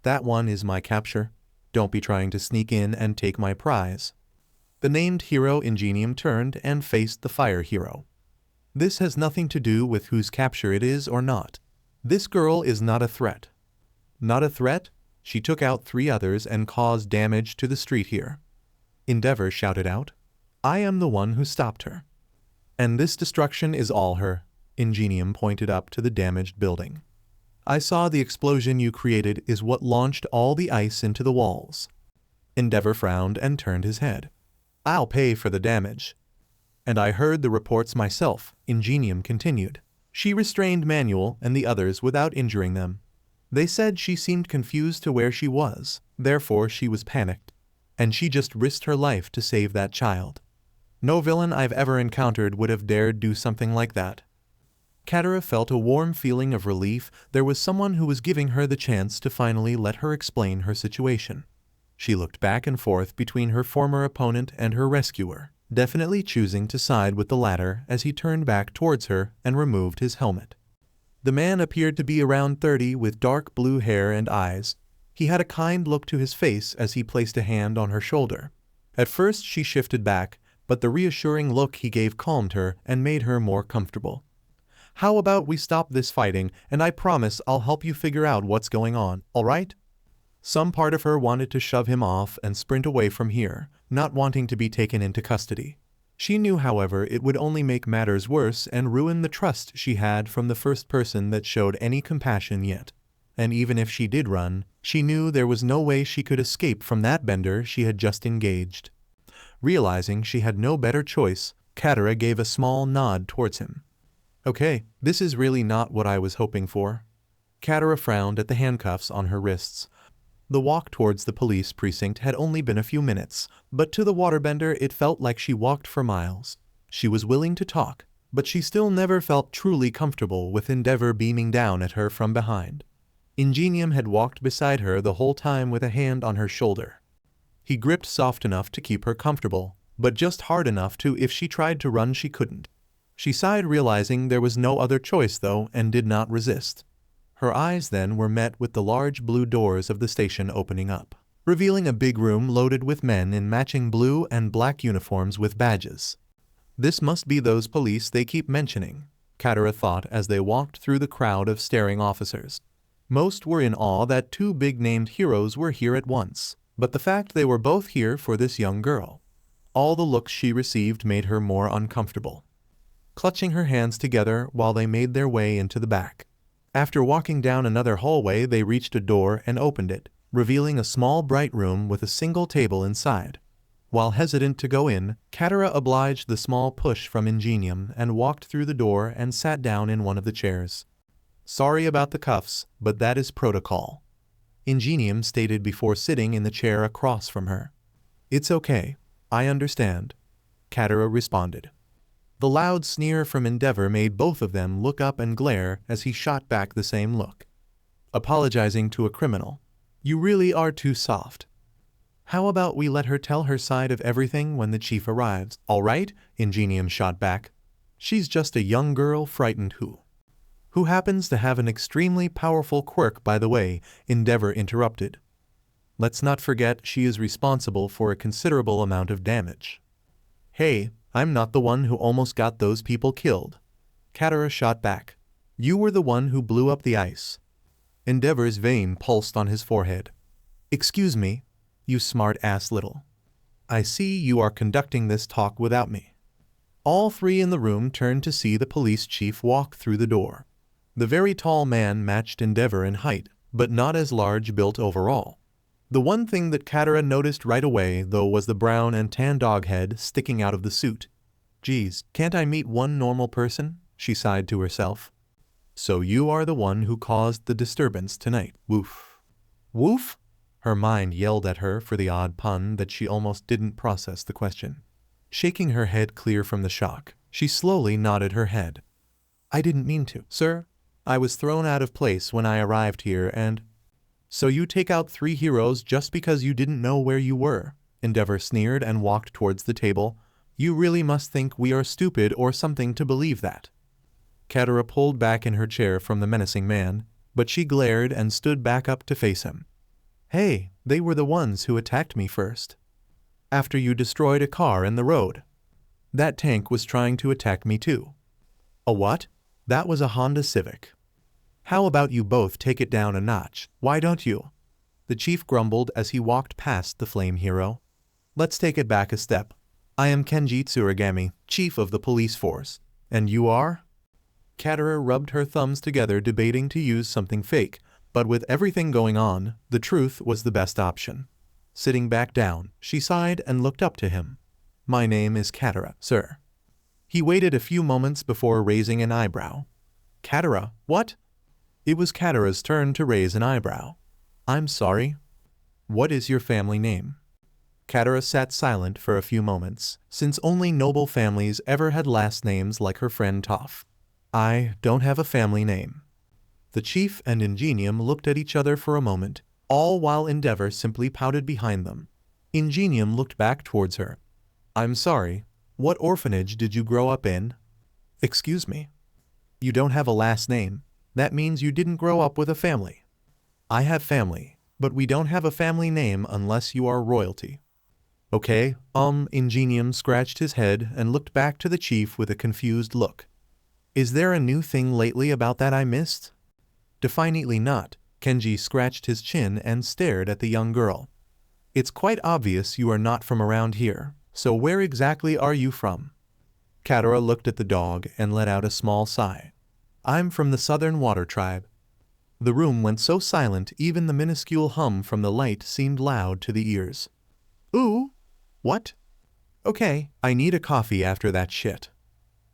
"That one is my capture. Don't be trying to sneak in and take my prize." The named hero Ingenium turned and faced the fire hero. "This has nothing to do with whose capture it is or not. This girl is not a threat." "Not a threat?" She took out 3 others and caused damage to the street here. Endeavor shouted out. "I am the one who stopped her. And this destruction is all her." Ingenium pointed up to the damaged building. "I saw the explosion you created is what launched all the ice into the walls." Endeavor frowned and turned his head. "I'll pay for the damage." "And I heard the reports myself," Ingenium continued. She restrained Manuel and the others without injuring them. They said she seemed confused to where she was, therefore she was panicked. And she just risked her life to save that child. No villain I've ever encountered would have dared do something like that. Katara felt a warm feeling of relief. There was someone who was giving her the chance to finally let her explain her situation. She looked back and forth between her former opponent and her rescuer, definitely choosing to side with the latter as he turned back towards her and removed his helmet. The man appeared to be around 30 with dark blue hair and eyes. He had a kind look to his face as he placed a hand on her shoulder. At first she shifted back, but the reassuring look he gave calmed her and made her more comfortable. "How about we stop this fighting, and I promise I'll help you figure out what's going on, alright?" Some part of her wanted to shove him off and sprint away from here, not wanting to be taken into custody. She knew, however, it would only make matters worse and ruin the trust she had from the first person that showed any compassion yet. And even if she did run, she knew there was no way she could escape from that bender she had just engaged. Realizing she had no better choice, Katara gave a small nod towards him. "Okay, this is really not what I was hoping for." Katara frowned at the handcuffs on her wrists. The walk towards the police precinct had only been a few minutes, but to the waterbender it felt like she walked for miles. She was willing to talk, but she still never felt truly comfortable with Endeavor beaming down at her from behind. Ingenium had walked beside her the whole time with a hand on her shoulder. He gripped soft enough to keep her comfortable, but just hard enough to if she tried to run she couldn't. She sighed, realizing there was no other choice though, and did not resist. Her eyes then were met with the large blue doors of the station opening up. revealing a big room loaded with men in matching blue and black uniforms with badges. This must be those police they keep mentioning, Katara thought as they walked through the crowd of staring officers. Most were in awe that two big-named heroes were here at once, but the fact they were both here for this young girl. All the looks she received made her more uncomfortable. Clutching her hands together while they made their way into the back. After walking down another hallway, they reached a door and opened it, revealing a small bright room with a single table inside. While hesitant to go in, Katara obliged the small push from Ingenium and walked through the door and sat down in one of the chairs. "Sorry about the cuffs, but that is protocol," Ingenium stated before sitting in the chair across from her. "It's okay, I understand," Katara responded. The loud sneer from Endeavor made both of them look up and glare as he shot back the same look. "Apologizing to a criminal. You really are too soft. How about we let her tell her side of everything when the chief arrives?" "All right," Ingenium shot back. "She's just a young girl frightened who happens to have an extremely powerful quirk, by the way," Endeavor interrupted. "Let's not forget she is responsible for a considerable amount of damage." "Hey, I'm not the one who almost got those people killed," Katara shot back. "You were the one who blew up the ice." Endeavor's vein pulsed on his forehead. "Excuse me, you smart-ass little. I see you are conducting this talk without me." All three in the room turned to see the police chief walk through the door. The very tall man matched Endeavor in height, but not as large built overall. The one thing that Katara noticed right away, though, was the brown and tan dog head sticking out of the suit. "Geez, can't I meet one normal person?" she sighed to herself. "So you are the one who caused the disturbance tonight, woof." "Woof?" Her mind yelled at her for the odd pun that she almost didn't process the question. Shaking her head clear from the shock, she slowly nodded her head. "I didn't mean to, sir. I was thrown out of place when I arrived here and—" "So you take out 3 heroes just because you didn't know where you were?" Endeavor sneered and walked towards the table. "You really must think we are stupid or something to believe that." Katara pulled back in her chair from the menacing man, but she glared and stood back up to face him. "Hey, they were the ones who attacked me first. After you destroyed a car in the road. That tank was trying to attack me too." "A what?" "That was a Honda Civic. How about you both take it down a notch, why don't you?" The chief grumbled as he walked past the flame hero. "Let's take it back a step. I am Kenji Tsuragami, chief of the police force. And you are?" Katara rubbed her thumbs together, debating to use something fake, but with everything going on, the truth was the best option. Sitting back down, she sighed and looked up to him. "My name is Katara, sir." He waited a few moments before raising an eyebrow. "Katara, what?" It was Katara's turn to raise an eyebrow. "I'm sorry. What is your family name?" Katara sat silent for a few moments, since only noble families ever had last names like her friend Toph. "I don't have a family name." The chief and Ingenium looked at each other for a moment, all while Endeavor simply pouted behind them. Ingenium looked back towards her. "I'm sorry, what orphanage did you grow up in?" "Excuse me? You don't have a last name. That means you didn't grow up with a family." "I have family, but we don't have a family name unless you are royalty." "Okay, Ingenium scratched his head and looked back to the chief with a confused look. "Is there a new thing lately about that I missed?" "Definitely not." Kenji scratched his chin and stared at the young girl. "It's quite obvious you are not from around here, so where exactly are you from?" Katara looked at the dog and let out a small sigh. "I'm from the Southern Water Tribe." The room went so silent even the minuscule hum from the light seemed loud to the ears. "Ooh? What? Okay, I need a coffee after that shit."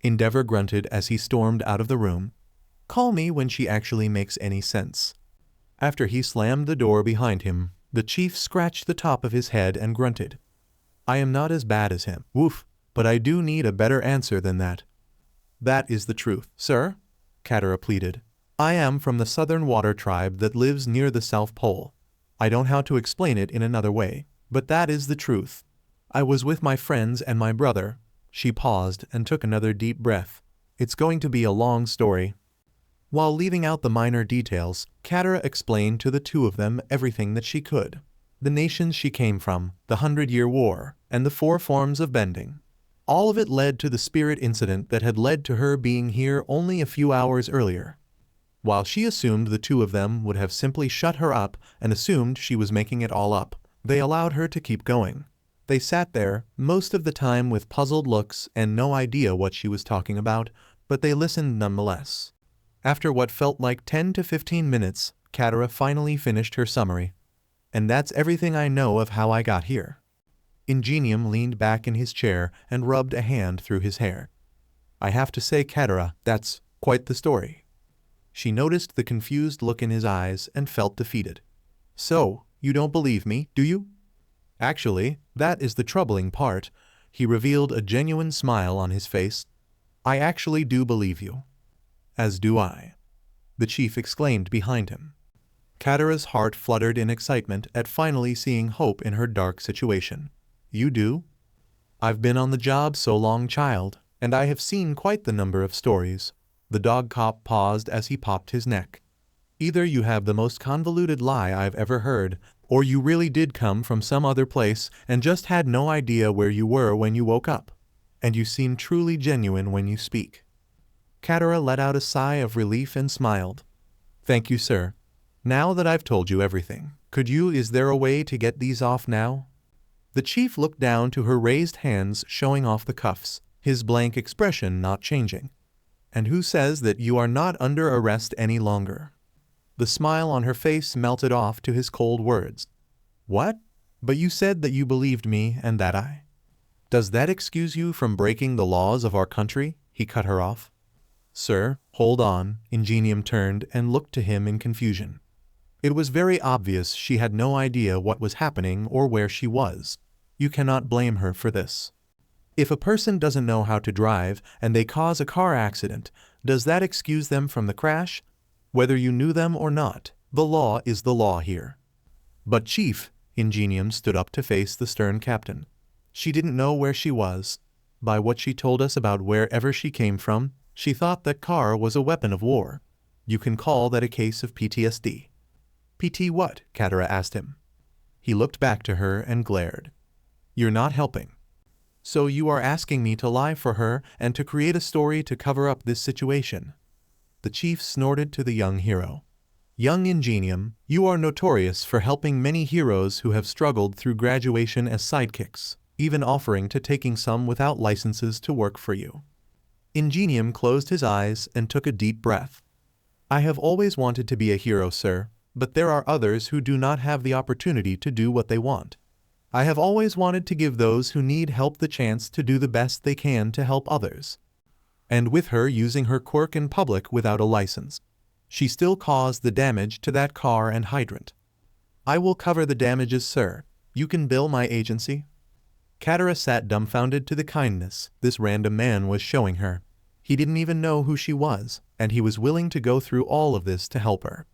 Endeavor grunted as he stormed out of the room. "Call me when she actually makes any sense." After he slammed the door behind him, the chief scratched the top of his head and grunted. "I am not as bad as him, woof, but I do need a better answer than that." "That is the truth, sir," Katara pleaded. "I am from the Southern Water Tribe that lives near the South Pole. I don't know how to explain it in another way, but that is the truth. I was with my friends and my brother." She paused and took another deep breath. "It's going to be a long story." While leaving out the minor details, Katara explained to the two of them everything that she could. the nations she came from, the 100-Year War, and the 4 forms of bending. All of it led to the spirit incident that had led to her being here only a few hours earlier. While she assumed the 2 of them would have simply shut her up and assumed she was making it all up, they allowed her to keep going. They sat there, most of the time with puzzled looks and no idea what she was talking about, but they listened nonetheless. After what felt like 10 to 15 minutes, Katara finally finished her summary. And that's everything I know of how I got here. Ingenium leaned back in his chair and rubbed a hand through his hair. I have to say, Katara, that's quite the story. She noticed the confused look in his eyes and felt defeated. So, you don't believe me, do you? Actually, that is the troubling part. He revealed a genuine smile on his face. I actually do believe you. As do I. The chief exclaimed behind him. Katara's heart fluttered in excitement at finally seeing hope in her dark situation. You do? I've been on the job so long, child, and I have seen quite the number of stories. The dog cop paused as he popped his neck. Either you have the most convoluted lie I've ever heard, or you really did come from some other place and just had no idea where you were when you woke up. And you seem truly genuine when you speak. Katara let out a sigh of relief and smiled. Thank you, sir. Now that I've told you everything, is there a way to get these off now? The chief looked down to her raised hands showing off the cuffs, his blank expression not changing. And who says that you are not under arrest any longer? The smile on her face melted off to his cold words. What? But you said that you believed me and that I... Does that excuse you from breaking the laws of our country? He cut her off. Sir, hold on. Ingenium turned and looked to him in confusion. It was very obvious she had no idea what was happening or where she was. You cannot blame her for this. If a person doesn't know how to drive and they cause a car accident, does that excuse them from the crash? Whether you knew them or not, the law is the law here. But Chief, Ingenium stood up to face the stern captain. She didn't know where she was. By what she told us about wherever she came from, she thought that car was a weapon of war. You can call that a case of PTSD. PT what? Katara asked him. He looked back to her and glared. You're not helping. So you are asking me to lie for her and to create a story to cover up this situation. The chief snorted to the young hero. Young Ingenium, you are notorious for helping many heroes who have struggled through graduation as sidekicks, even offering to taking some without licenses to work for you. Ingenium closed his eyes and took a deep breath. I have always wanted to be a hero, sir, but there are others who do not have the opportunity to do what they want. I have always wanted to give those who need help the chance to do the best they can to help others. And with her using her quirk in public without a license, she still caused the damage to that car and hydrant. I will cover the damages, sir. You can bill my agency. Katara sat dumbfounded to the kindness this random man was showing her. He didn't even know who she was, and he was willing to go through all of this to help her.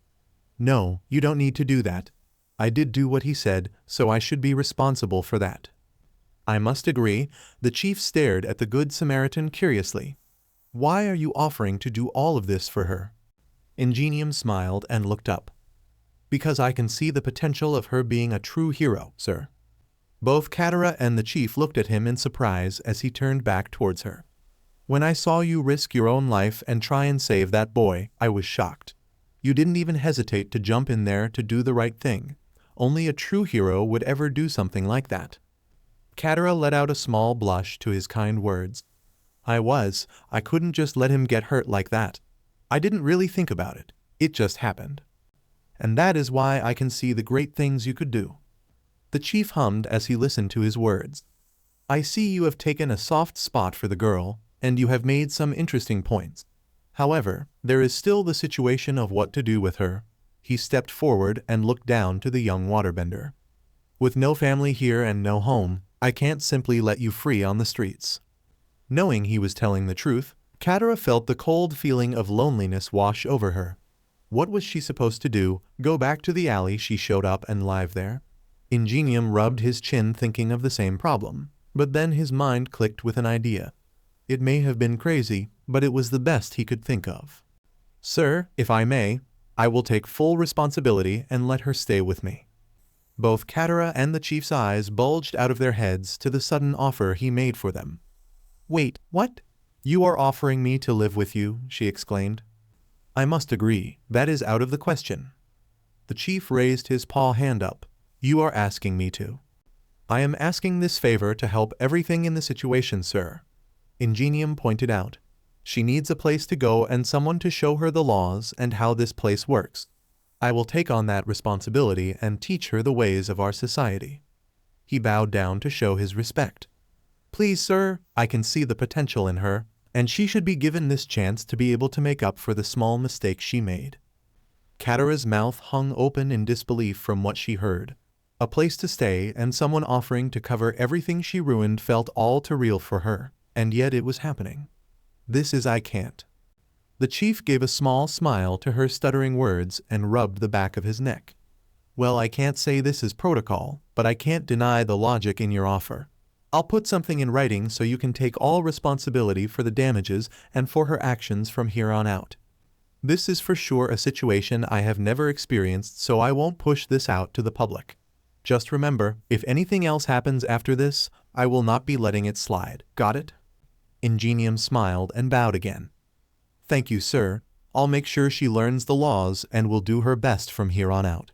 No, you don't need to do that. I did do what he said, so I should be responsible for that. I must agree. The chief stared at the Good Samaritan curiously. Why are you offering to do all of this for her? Ingenium smiled and looked up. Because I can see the potential of her being a true hero, sir. Both Katara and the chief looked at him in surprise as he turned back towards her. When I saw you risk your own life and try and save that boy, I was shocked. You didn't even hesitate to jump in there to do the right thing. Only a true hero would ever do something like that. Katara let out a small blush to his kind words. I couldn't just let him get hurt like that. I didn't really think about it. It just happened. And that is why I can see the great things you could do. The chief hummed as he listened to his words. I see you have taken a soft spot for the girl, and you have made some interesting points. However, there is still the situation of what to do with her. He stepped forward and looked down to the young waterbender. With no family here and no home, I can't simply let you free on the streets. Knowing he was telling the truth, Katara felt the cold feeling of loneliness wash over her. What was she supposed to do, go back to the alley she showed up and live there? Ingenium rubbed his chin thinking of the same problem, but then his mind clicked with an idea. It may have been crazy, but it was the best he could think of. Sir, if I may, I will take full responsibility and let her stay with me. Both Katara and the chief's eyes bulged out of their heads to the sudden offer he made for them. "Wait, what? You are offering me to live with you?" she exclaimed. "I must agree, that is out of the question." The chief raised his paw hand up. "You are asking me to." "I am asking this favor to help everything in the situation, sir," Ingenium pointed out. "She needs a place to go and someone to show her the laws and how this place works. I will take on that responsibility and teach her the ways of our society." He bowed down to show his respect. "Please, sir, I can see the potential in her, and she should be given this chance to be able to make up for the small mistake she made." Katara's mouth hung open in disbelief from what she heard. A place to stay and someone offering to cover everything she ruined felt all too real for her, and yet it was happening. I can't." The chief gave a small smile to her stuttering words and rubbed the back of his neck. "Well, I can't say this is protocol, but I can't deny the logic in your offer. I'll put something in writing so you can take all responsibility for the damages and for her actions from here on out. This is for sure a situation I have never experienced, so I won't push this out to the public. Just remember, if anything else happens after this, I will not be letting it slide. Got it?" Ingenium smiled and bowed again. "Thank you, sir. I'll make sure she learns the laws and will do her best from here on out."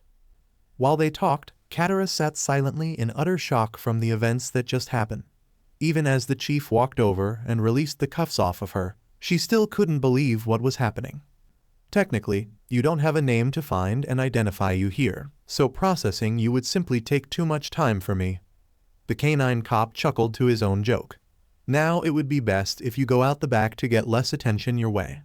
While they talked, Katara sat silently in utter shock from the events that just happened. Even as the chief walked over and released the cuffs off of her, she still couldn't believe what was happening. "Technically, you don't have a name to find and identify you here, so processing you would simply take too much time for me." The canine cop chuckled to his own joke. "Now it would be best if you go out the back to get less attention your way.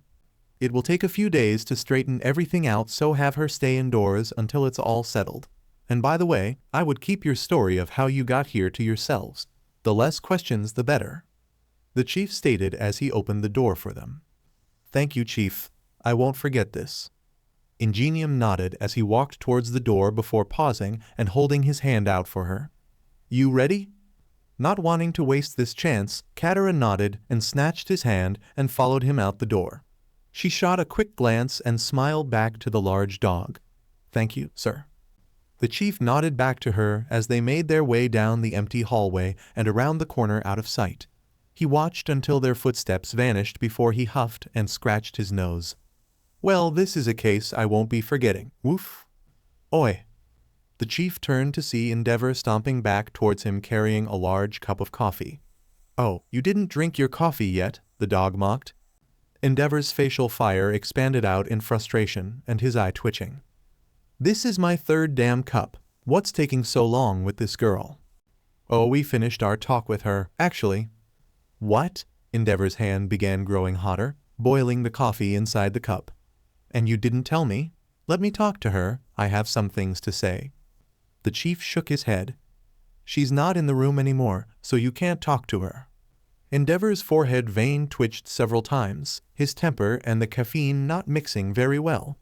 It will take a few days to straighten everything out, so have her stay indoors until it's all settled. And by the way, I would keep your story of how you got here to yourselves. The less questions the better," the chief stated as he opened the door for them. "Thank you, chief. I won't forget this." Ingenium nodded as he walked towards the door before pausing and holding his hand out for her. "You ready?" Not wanting to waste this chance, Katara nodded and snatched his hand and followed him out the door. She shot a quick glance and smiled back to the large dog. "Thank you, sir." The chief nodded back to her as they made their way down the empty hallway and around the corner out of sight. He watched until their footsteps vanished before he huffed and scratched his nose. "Well, this is a case I won't be forgetting. Woof." "Oi." The chief turned to see Endeavor stomping back towards him carrying a large cup of coffee. "Oh, you didn't drink your coffee yet?" the dog mocked. Endeavor's facial fire expanded out in frustration and his eye twitching. "This is my third damn cup. What's taking so long with this girl?" "Oh, we finished our talk with her, actually." "What?" Endeavor's hand began growing hotter, boiling the coffee inside the cup. "And you didn't tell me? Let me talk to her, I have some things to say." The chief shook his head. "She's not in the room anymore, so you can't talk to her." Endeavor's forehead vein twitched several times, his temper and the caffeine not mixing very well.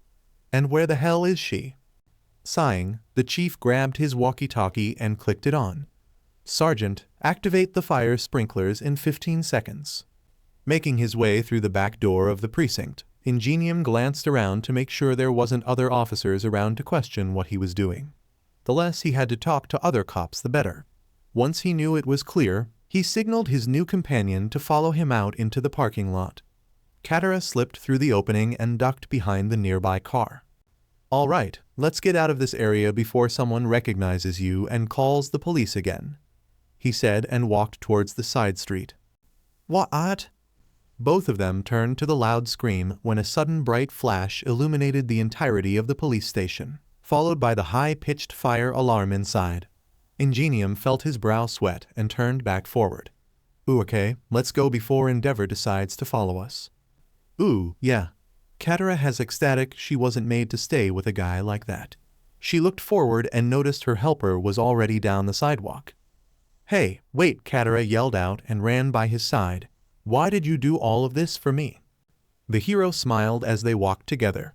"And where the hell is she?" Sighing, the chief grabbed his walkie-talkie and clicked it on. "Sergeant, activate the fire sprinklers in 15 seconds. Making his way through the back door of the precinct, Ingenium glanced around to make sure there wasn't other officers around to question what he was doing. The less he had to talk to other cops, the better. Once he knew it was clear, he signaled his new companion to follow him out into the parking lot. Katara slipped through the opening and ducked behind the nearby car. "All right, let's get out of this area before someone recognizes you and calls the police again," he said and walked towards the side street. "What?" Both of them turned to the loud scream when a sudden bright flash illuminated the entirety of the police station, followed by the high-pitched fire alarm inside. Ingenium felt his brow sweat and turned back forward. "Ooh, okay, let's go before Endeavor decides to follow us." "Ooh, yeah." Katara has ecstatic she wasn't made to stay with a guy like that. She looked forward and noticed her helper was already down the sidewalk. "Hey, wait," Katara yelled out and ran by his side. "Why did you do all of this for me?" The hero smiled as they walked together.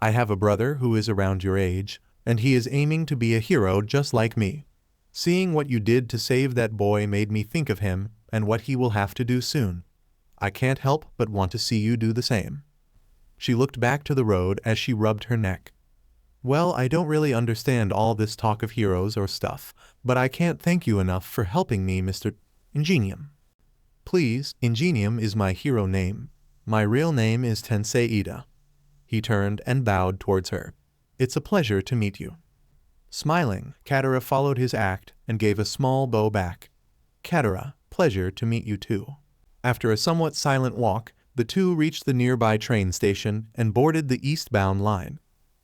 "I have a brother who is around your age, and he is aiming to be a hero just like me. Seeing what you did to save that boy made me think of him and what he will have to do soon. I can't help but want to see you do the same." She looked back to the road as she rubbed her neck. Well, I don't really understand all this talk of heroes or stuff, but I can't thank you enough for helping me, Mr. Ingenium. Please, Ingenium is my hero name. My real name is Tensei Ida. He turned and bowed towards her. It's a pleasure to meet you. Smiling, Katara followed his act and gave a small bow back. Katara, pleasure to meet you too. After a somewhat silent walk, the two reached the nearby train station and boarded the eastbound line.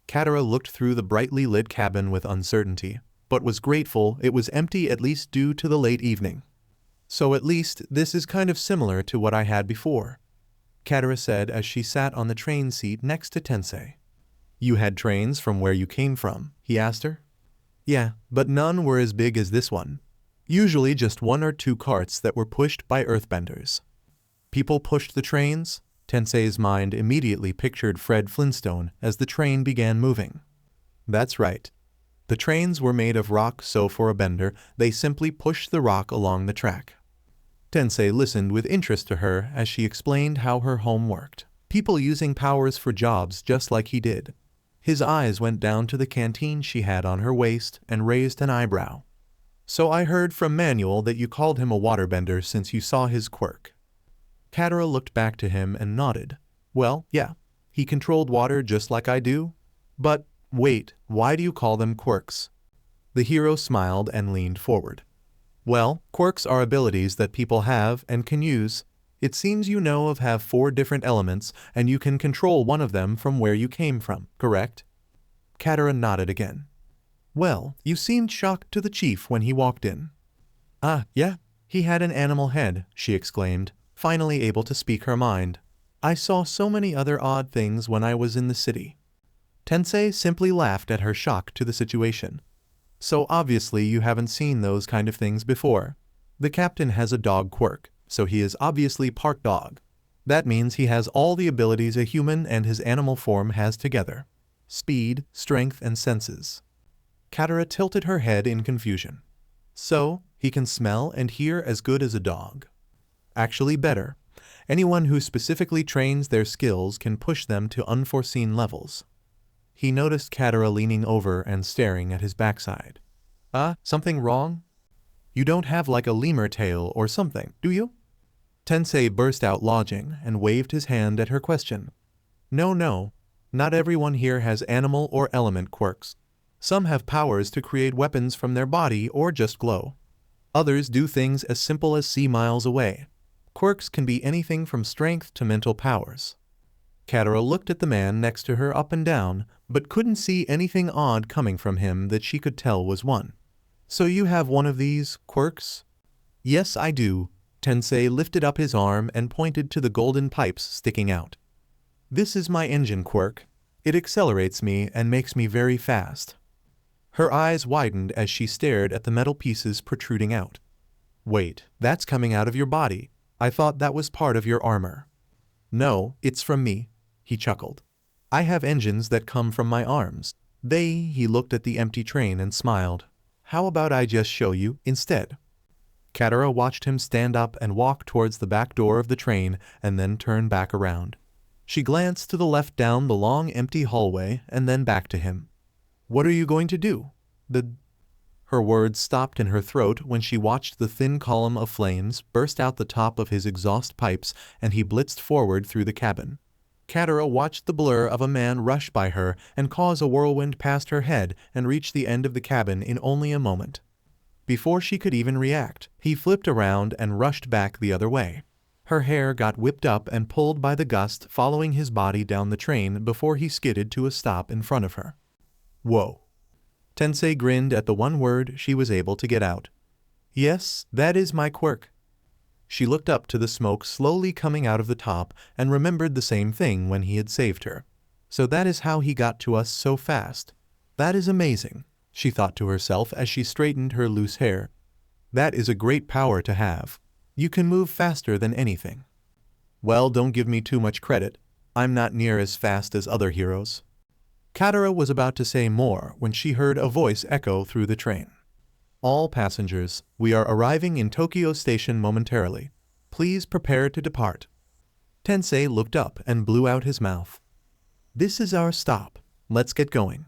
Katara looked through the brightly lit cabin with uncertainty, but was grateful it was empty at least due to the late evening. So at least this is kind of similar to what I had before, Katara said as she sat on the train seat next to Tensei. You had trains from where you came from, he asked her. Yeah, but none were as big as this one. Usually just 1 or 2 carts that were pushed by earthbenders. People pushed the trains? Tensei's mind immediately pictured Fred Flintstone as the train began moving. That's right. The trains were made of rock, so for a bender, they simply pushed the rock along the track. Tensei listened with interest to her as she explained how her home worked. People using powers for jobs just like he did. His eyes went down to the canteen she had on her waist and raised an eyebrow. So I heard from Manuel that you called him a waterbender since you saw his quirk. Katara looked back to him and nodded. Well, yeah, he controlled water just like I do. But, wait, why do you call them quirks? The hero smiled and leaned forward. Well, quirks are abilities that people have and can use. It seems you know of have 4 different elements and you can control one of them from where you came from, correct? Katara nodded again. Well, you seemed shocked to the chief when he walked in. Ah, yeah, he had an animal head, she exclaimed, finally able to speak her mind. I saw so many other odd things when I was in the city. Tensei simply laughed at her shock to the situation. So obviously you haven't seen those kind of things before. The captain has a dog quirk, so he is obviously part dog. That means he has all the abilities a human and his animal form has together. Speed, strength, and senses. Katara tilted her head in confusion. So, he can smell and hear as good as a dog. Actually better. Anyone who specifically trains their skills can push them to unforeseen levels. He noticed Katara leaning over and staring at his backside. Something wrong? You don't have like a lemur tail or something, do you? Tensei burst out lodging and waved his hand at her question. No, not everyone here has animal or element quirks. Some have powers to create weapons from their body or just glow. Others do things as simple as see miles away. Quirks can be anything from strength to mental powers. Katara looked at the man next to her up and down, but couldn't see anything odd coming from him that she could tell was one. So you have one of these quirks? Yes, I do. Tensei lifted up his arm and pointed to the golden pipes sticking out. This is my engine quirk. It accelerates me and makes me very fast. Her eyes widened as she stared at the metal pieces protruding out. Wait, that's coming out of your body. I thought that was part of your armor. No, it's from me, he chuckled. I have engines that come from my arms. He looked at the empty train and smiled. How about I just show you instead? Katara watched him stand up and walk towards the back door of the train and then turn back around. She glanced to the left down the long empty hallway and then back to him. What are you going to do? Her words stopped in her throat when she watched the thin column of flames burst out the top of his exhaust pipes and he blitzed forward through the cabin. Katara watched the blur of a man rush by her and cause a whirlwind past her head and reach the end of the cabin in only a moment. Before she could even react, he flipped around and rushed back the other way. Her hair got whipped up and pulled by the gust following his body down the train before he skidded to a stop in front of her. Whoa. Tensei grinned at the one word she was able to get out. Yes, that is my quirk. She looked up to the smoke slowly coming out of the top and remembered the same thing when he had saved her. So that is how he got to us so fast. That is amazing, she thought to herself as she straightened her loose hair. That is a great power to have. You can move faster than anything. Well, don't give me too much credit. I'm not near as fast as other heroes. Katara was about to say more when she heard a voice echo through the train. All passengers, we are arriving in Tokyo Station momentarily. Please prepare to depart. Tensei looked up and blew out his mouth. This is our stop. Let's get going.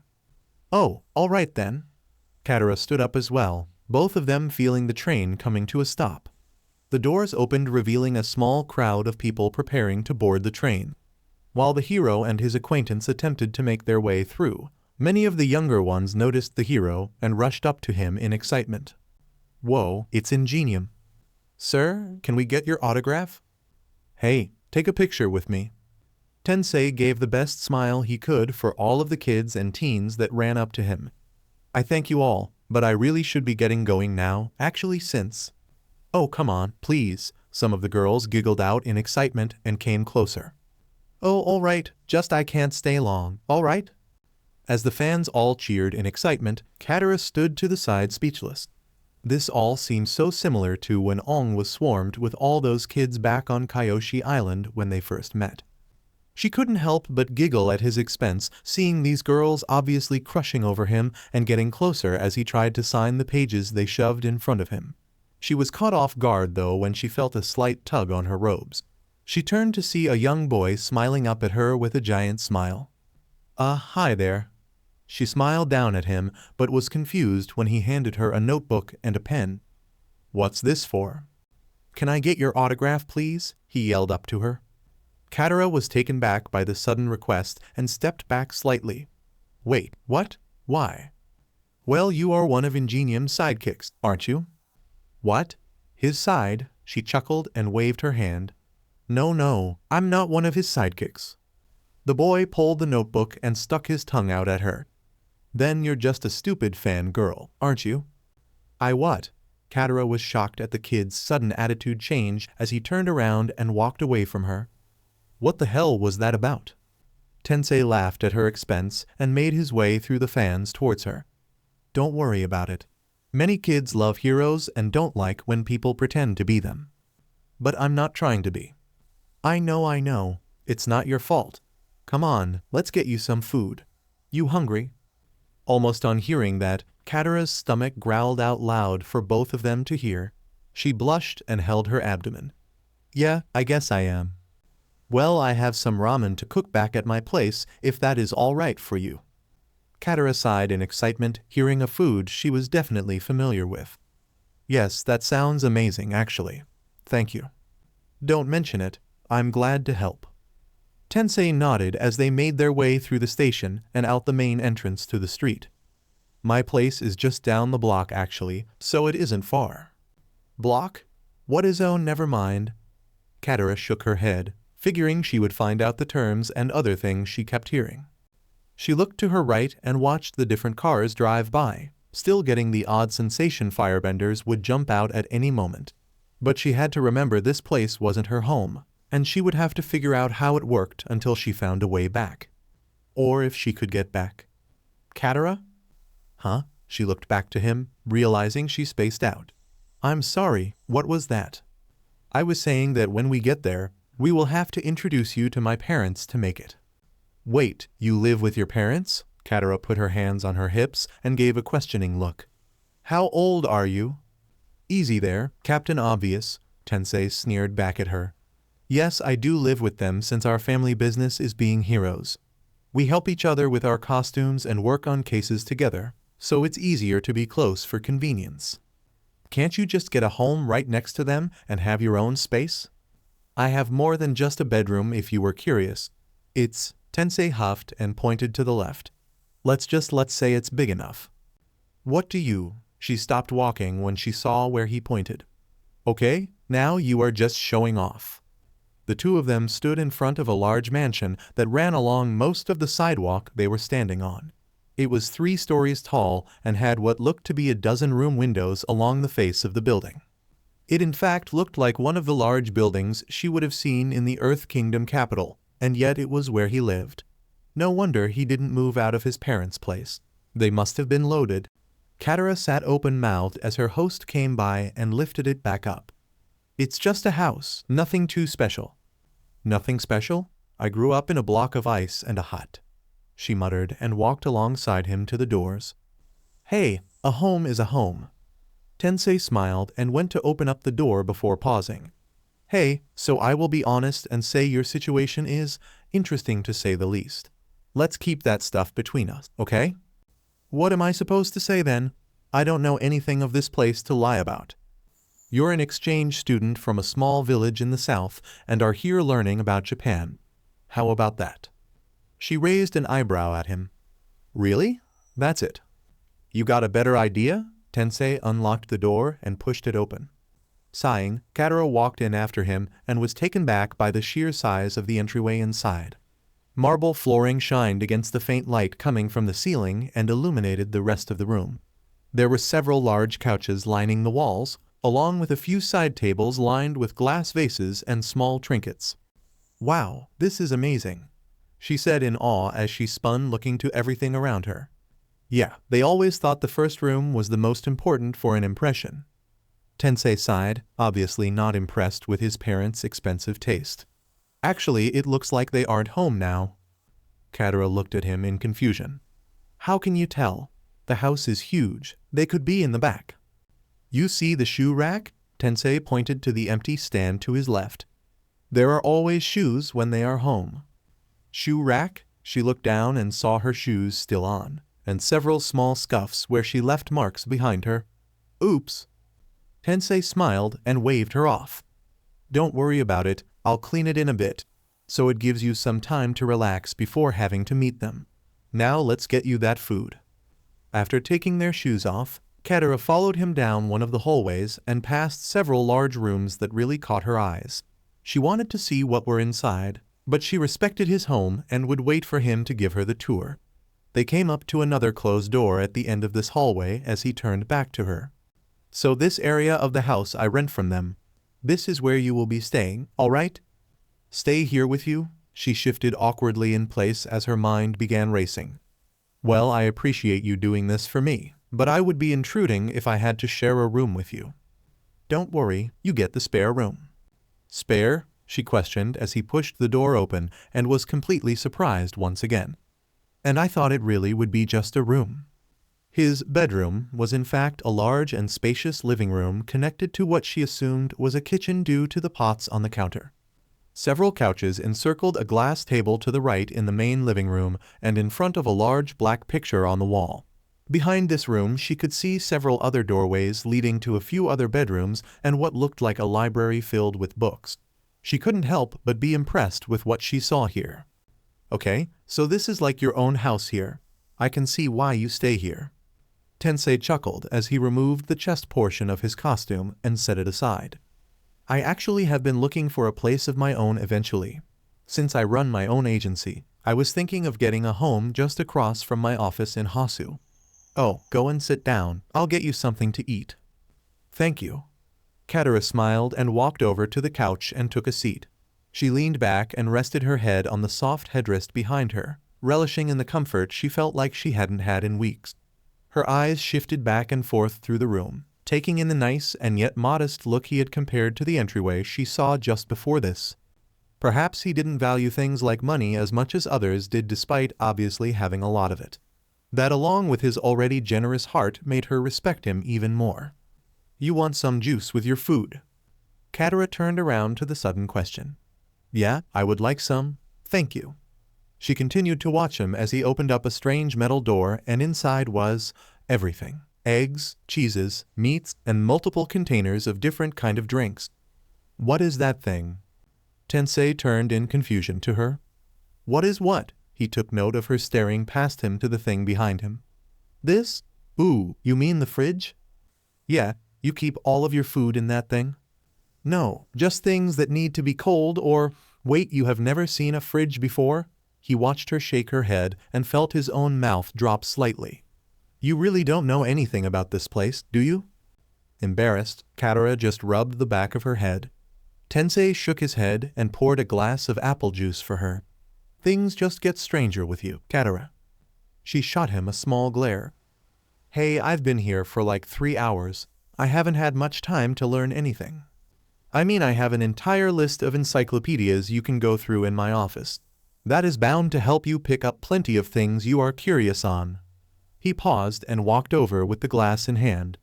Oh, all right then. Katara stood up as well, both of them feeling the train coming to a stop. The doors opened, revealing a small crowd of people preparing to board the train. While the hero and his acquaintance attempted to make their way through, many of the younger ones noticed the hero and rushed up to him in excitement. Whoa, it's Ingenium. Sir, can we get your autograph? Hey, take a picture with me. Tensei gave the best smile he could for all of the kids and teens that ran up to him. I thank you all, but I really should be getting going now, actually since. Oh, come on, please, some of the girls giggled out in excitement and came closer. Oh, all right, just I can't stay long, all right? As the fans all cheered in excitement, Katara stood to the side speechless. This all seemed so similar to when Aang was swarmed with all those kids back on Kyoshi Island when they first met. She couldn't help but giggle at his expense, seeing these girls obviously crushing over him and getting closer as he tried to sign the pages they shoved in front of him. She was caught off guard though when she felt a slight tug on her robes. She turned to see a young boy smiling up at her with a giant smile. Hi there. She smiled down at him, but was confused when he handed her a notebook and a pen. What's this for? Can I get your autograph, please? He yelled up to her. Katara was taken back by the sudden request and stepped back slightly. Wait, what? Why? Well, you are one of Ingenium's sidekicks, aren't you? What? His side? She chuckled and waved her hand. No, I'm not one of his sidekicks. The boy pulled the notebook and stuck his tongue out at her. Then you're just a stupid fan girl, aren't you? I what? Katara was shocked at the kid's sudden attitude change as he turned around and walked away from her. What the hell was that about? Tensei laughed at her expense and made his way through the fans towards her. Don't worry about it. Many kids love heroes and don't like when people pretend to be them. But I'm not trying to be. I know. It's not your fault. Come on, let's get you some food. You hungry? Almost on hearing that, Katara's stomach growled out loud for both of them to hear. She blushed and held her abdomen. Yeah, I guess I am. Well, I have some ramen to cook back at my place if that is all right for you. Katara sighed in excitement, hearing a food she was definitely familiar with. Yes, that sounds amazing actually. Thank you. Don't mention it, I'm glad to help. Tensei nodded as they made their way through the station and out the main entrance to the street. My place is just down the block actually, so it isn't far. Block? What is oh never mind. Katara shook her head, figuring she would find out the terms and other things she kept hearing. She looked to her right and watched the different cars drive by, still getting the odd sensation firebenders would jump out at any moment. But she had to remember this place wasn't her home, and she would have to figure out how it worked until she found a way back. Or if she could get back. Katara? Huh? She looked back to him, realizing she spaced out. I'm sorry, what was that? I was saying that when we get there, we will have to introduce you to my parents to make it. Wait, you live with your parents? Katara put her hands on her hips and gave a questioning look. How old are you? Easy there, Captain Obvious, Tensei sneered back at her. Yes, I do live with them since our family business is being heroes. We help each other with our costumes and work on cases together, so it's easier to be close for convenience. Can't you just get a home right next to them and have your own space? I have more than just a bedroom if you were curious. It's, Tensei huffed and pointed to the left. Let's say it's big enough. What do you? She stopped walking when she saw where he pointed. Okay, now you are just showing off. The two of them stood in front of a large mansion that ran along most of the sidewalk they were standing on. It was 3 stories tall and had what looked to be a dozen room windows along the face of the building. It in fact looked like one of the large buildings she would have seen in the Earth Kingdom capital, and yet it was where he lived. No wonder he didn't move out of his parents' place. They must have been loaded. Katara sat open-mouthed as her host came by and lifted it back up. It's just a house, nothing too special. Nothing special? I grew up in a block of ice and a hut. She muttered and walked alongside him to the doors. Hey, a home is a home. Tensei smiled and went to open up the door before pausing. Hey, so I will be honest and say your situation is interesting to say the least. Let's keep that stuff between us, okay? What am I supposed to say then? I don't know anything of this place to lie about. You're an exchange student from a small village in the south and are here learning about Japan. How about that? She raised an eyebrow at him. Really? That's it. You got a better idea? Tensei unlocked the door and pushed it open. Sighing, Katara walked in after him and was taken back by the sheer size of the entryway inside. Marble flooring shined against the faint light coming from the ceiling and illuminated the rest of the room. There were several large couches lining the walls, along with a few side tables lined with glass vases and small trinkets. Wow, this is amazing, she said in awe as she spun looking to everything around her. Yeah, they always thought the first room was the most important for an impression. Tensei sighed, obviously not impressed with his parents' expensive taste. Actually, it looks like they aren't home now. Katara looked at him in confusion. How can you tell? The house is huge. They could be in the back. You see the shoe rack? Tensei pointed to the empty stand to his left. There are always shoes when they are home. Shoe rack? She looked down and saw her shoes still on, and several small scuffs where she left marks behind her. Oops. Tensei smiled and waved her off. Don't worry about it, I'll clean it in a bit, so it gives you some time to relax before having to meet them. Now let's get you that food. After taking their shoes off, Katara followed him down one of the hallways and past several large rooms that really caught her eyes. She wanted to see what were inside, but she respected his home and would wait for him to give her the tour. They came up to another closed door at the end of this hallway as he turned back to her. So this area of the house I rent from them. This is where you will be staying, all right? Stay here with you? She shifted awkwardly in place as her mind began racing. Well, I appreciate you doing this for me, but I would be intruding if I had to share a room with you. Don't worry, you get the spare room. Spare? She questioned as he pushed the door open and was completely surprised once again. And I thought it really would be just a room. His bedroom was in fact a large and spacious living room connected to what she assumed was a kitchen due to the pots on the counter. Several couches encircled a glass table to the right in the main living room and in front of a large black picture on the wall. Behind this room she could see several other doorways leading to a few other bedrooms and what looked like a library filled with books. She couldn't help but be impressed with what she saw here. Okay, so this is like your own house here. I can see why you stay here. Tensei chuckled as he removed the chest portion of his costume and set it aside. I actually have been looking for a place of my own eventually. Since I run my own agency, I was thinking of getting a home just across from my office in Hasu. Oh, go and sit down, I'll get you something to eat. Thank you. Katara smiled and walked over to the couch and took a seat. She leaned back and rested her head on the soft headrest behind her, relishing in the comfort she felt like she hadn't had in weeks. Her eyes shifted back and forth through the room, taking in the nice and yet modest look he had compared to the entryway she saw just before this. Perhaps he didn't value things like money as much as others did despite obviously having a lot of it. That along with his already generous heart made her respect him even more. You want some juice with your food? Katara turned around to the sudden question. Yeah, I would like some, thank you. She continued to watch him as he opened up a strange metal door and inside was everything. Eggs, cheeses, meats, and multiple containers of different kind of drinks. What is that thing? Tensei turned in confusion to her. What is what? He took note of her staring past him to the thing behind him. This? Ooh, you mean the fridge? Yeah, you keep all of your food in that thing? No, just things that need to be cold or, wait, you have never seen a fridge before? He watched her shake her head and felt his own mouth drop slightly. You really don't know anything about this place, do you? Embarrassed, Katara just rubbed the back of her head. Tensei shook his head and poured a glass of apple juice for her. Things just get stranger with you, Katara. She shot him a small glare. Hey, I've been here for like 3 hours. I haven't had much time to learn anything. I mean, I have an entire list of encyclopedias you can go through in my office. That is bound to help you pick up plenty of things you are curious on. He paused and walked over with the glass in hand.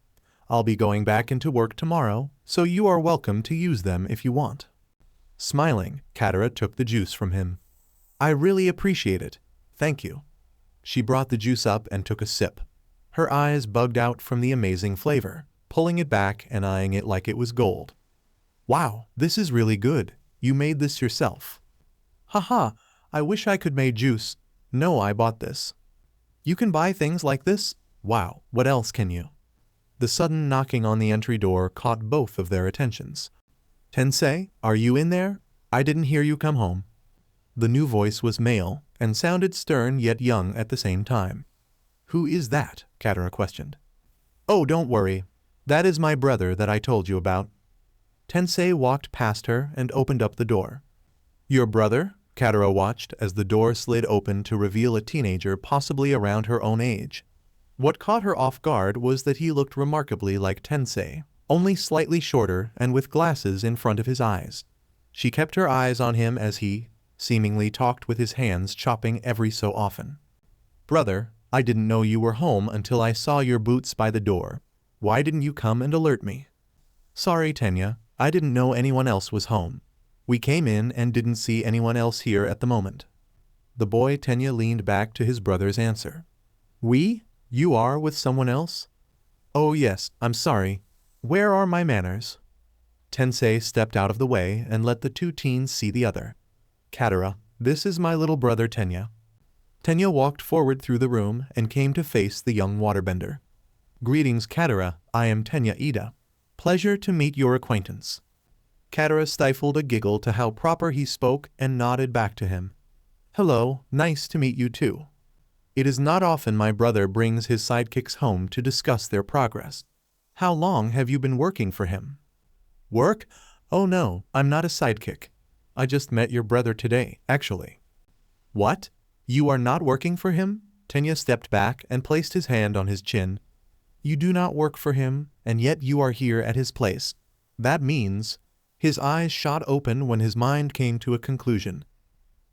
I'll be going back into work tomorrow, so you are welcome to use them if you want. Smiling, Katara took the juice from him. I really appreciate it. Thank you. She brought the juice up and took a sip. Her eyes bugged out from the amazing flavor, pulling it back and eyeing it like it was gold. Wow, this is really good. You made this yourself. Haha, I wish I could make juice. No, I bought this. You can buy things like this? Wow, what else can you? The sudden knocking on the entry door caught both of their attentions. Tensei, are you in there? I didn't hear you come home. The new voice was male and sounded stern yet young at the same time. Who is that? Katara questioned. Oh, don't worry. That is my brother that I told you about. Tensei walked past her and opened up the door. Your brother? Katara watched as the door slid open to reveal a teenager possibly around her own age. What caught her off guard was that he looked remarkably like Tensei, only slightly shorter and with glasses in front of his eyes. She kept her eyes on him as he, seemingly talked with his hands chopping every so often. Brother, I didn't know you were home until I saw your boots by the door. Why didn't you come and alert me? Sorry, Tenya, I didn't know anyone else was home. We came in and didn't see anyone else here at the moment. The boy Tenya leaned back to his brother's answer. We? You are with someone else? Oh yes, I'm sorry. Where are my manners? Tensei stepped out of the way and let the two teens see the other. Katara, this is my little brother Tenya. Tenya walked forward through the room and came to face the young waterbender. Greetings, Katara, I am Tenya Ida. Pleasure to meet your acquaintance. Katara stifled a giggle to how proper he spoke and nodded back to him. Hello, nice to meet you too. It is not often my brother brings his sidekicks home to discuss their progress. How long have you been working for him? Work? Oh no, I'm not a sidekick. I just met your brother today, actually. What? You are not working for him? Tenya stepped back and placed his hand on his chin. You do not work for him, and yet you are here at his place. That means... His eyes shot open when his mind came to a conclusion.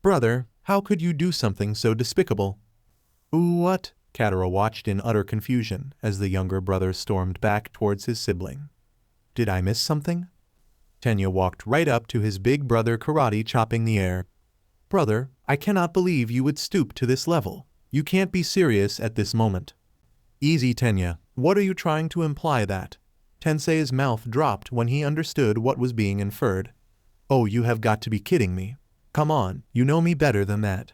Brother, how could you do something so despicable? What? Katara watched in utter confusion as the younger brother stormed back towards his sibling. Did I miss something? Tenya walked right up to his big brother karate chopping the air. Brother, I cannot believe you would stoop to this level. You can't be serious at this moment. Easy, Tenya. What are you trying to imply that? Tensei's mouth dropped when he understood what was being inferred. Oh, you have got to be kidding me. Come on, you know me better than that.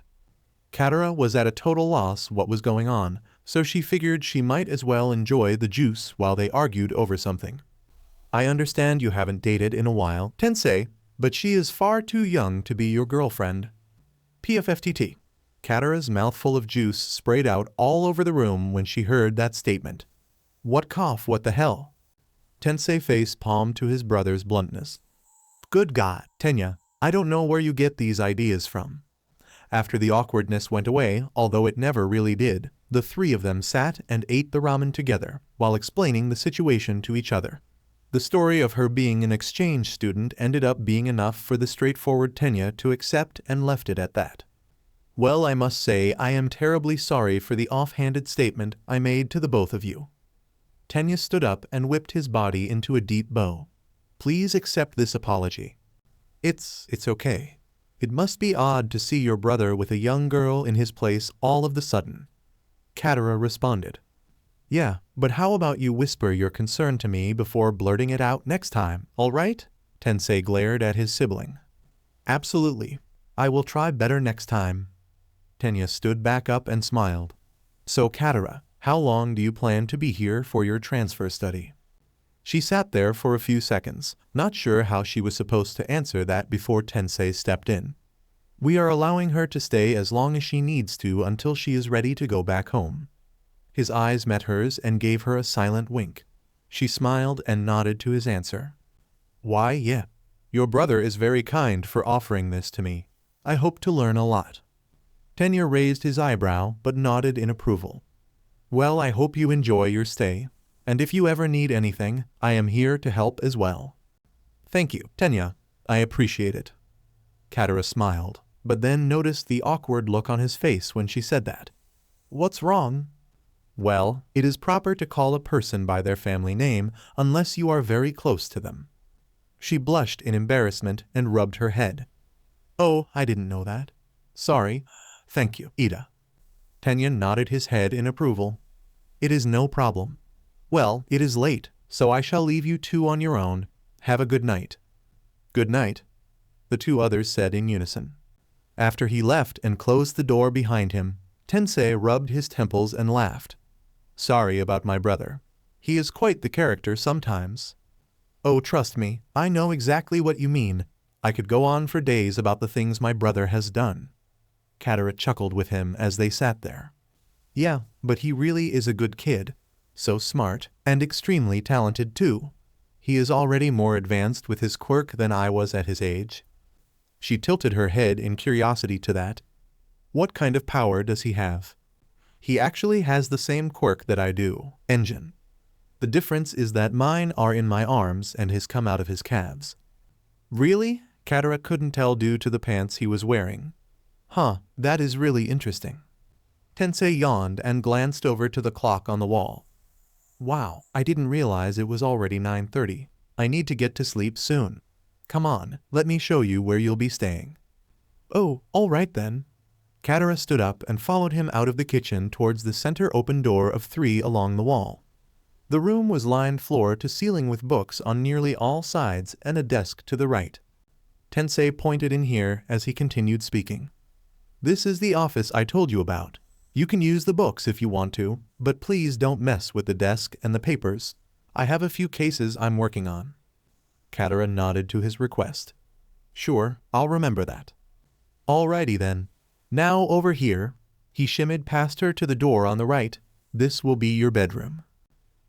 Katara was at a total loss what was going on, so she figured she might as well enjoy the juice while they argued over something. I understand you haven't dated in a while, Tensei, but she is far too young to be your girlfriend. PFFTT. Katara's mouthful of juice sprayed out all over the room when she heard that statement. What cough, what the hell? Tensei face palmed to his brother's bluntness. Good God, Tenya, I don't know where you get these ideas from. After the awkwardness went away, although it never really did, the three of them sat and ate the ramen together while explaining the situation to each other. The story of her being an exchange student ended up being enough for the straightforward Tenya to accept and left it at that. Well, I must say I am terribly sorry for the offhanded statement I made to the both of you. Tenya stood up and whipped his body into a deep bow. Please accept this apology. It's okay. It must be odd to see your brother with a young girl in his place all of the sudden. Katara responded. Yeah, but how about you whisper your concern to me before blurting it out next time, all right? Tensei glared at his sibling. Absolutely. I will try better next time. Tenya stood back up and smiled. So Katara, how long do you plan to be here for your transfer study? She sat there for a few seconds, not sure how she was supposed to answer that before Tensei stepped in. We are allowing her to stay as long as she needs to until she is ready to go back home. His eyes met hers and gave her a silent wink. She smiled and nodded to his answer. Why, yeah. Your brother is very kind for offering this to me. I hope to learn a lot. Tenya raised his eyebrow but nodded in approval. Well, I hope you enjoy your stay. And if you ever need anything, I am here to help as well. Thank you, Tenya. I appreciate it. Katara smiled, but then noticed the awkward look on his face when she said that. What's wrong? Well, it is proper to call a person by their family name unless you are very close to them. She blushed in embarrassment and rubbed her head. Oh, I didn't know that. Sorry. Thank you, Ida. Tenya nodded his head in approval. It is no problem. Well, it is late, so I shall leave you two on your own. Have a good night. Good night, the two others said in unison. After he left and closed the door behind him, Tensei rubbed his temples and laughed. Sorry about my brother. He is quite the character sometimes. Oh, trust me, I know exactly what you mean. I could go on for days about the things my brother has done. Katara chuckled with him as they sat there. Yeah, but he really is a good kid. So smart, and extremely talented too. He is already more advanced with his quirk than I was at his age. She tilted her head in curiosity to that. What kind of power does he have? He actually has the same quirk that I do, engine. The difference is that mine are in my arms and his come out of his calves. Really? Katara couldn't tell due to the pants he was wearing. Huh, that is really interesting. Tensei yawned and glanced over to the clock on the wall. Wow, I didn't realize it was already 9:30. I need to get to sleep soon. Come on, let me show you where you'll be staying. Oh, all right then. Katara stood up and followed him out of the kitchen towards the center open door of 3 along the wall. The room was lined floor to ceiling with books on nearly all sides and a desk to the right. Tensei pointed in here as he continued speaking. This is the office I told you about. You can use the books if you want to, but please don't mess with the desk and the papers. I have a few cases I'm working on. Katara nodded to his request. Sure, I'll remember that. Alrighty then. Now over here. He shimmied past her to the door on the right. This will be your bedroom.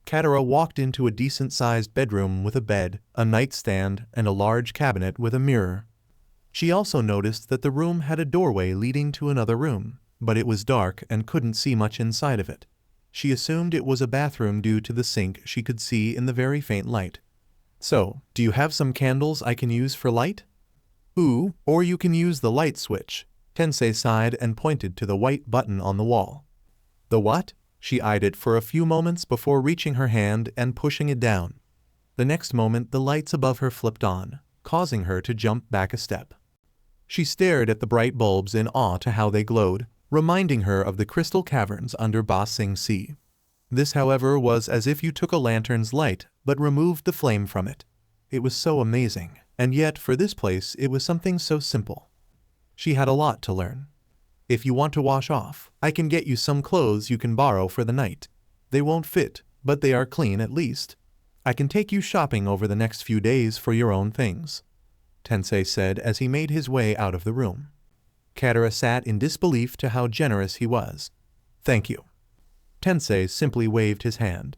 Katara walked into a decent-sized bedroom with a bed, a nightstand, and a large cabinet with a mirror. She also noticed that the room had a doorway leading to another room, but it was dark and couldn't see much inside of it. She assumed it was a bathroom due to the sink she could see in the very faint light. So, do you have some candles I can use for light? Ooh, or you can use the light switch. Tensei sighed and pointed to the white button on the wall. The what? She eyed it for a few moments before reaching her hand and pushing it down. The next moment the lights above her flipped on, causing her to jump back a step. She stared at the bright bulbs in awe to how they glowed, reminding her of the crystal caverns under Ba Sing Sea. This, however, was as if you took a lantern's light but removed the flame from it. It was so amazing, and yet for this place it was something so simple. She had a lot to learn. If you want to wash off, I can get you some clothes you can borrow for the night. They won't fit, but they are clean at least. I can take you shopping over the next few days for your own things, Tensei said as he made his way out of the room. Katara sat in disbelief to how generous he was. Thank you. Tensei simply waved his hand.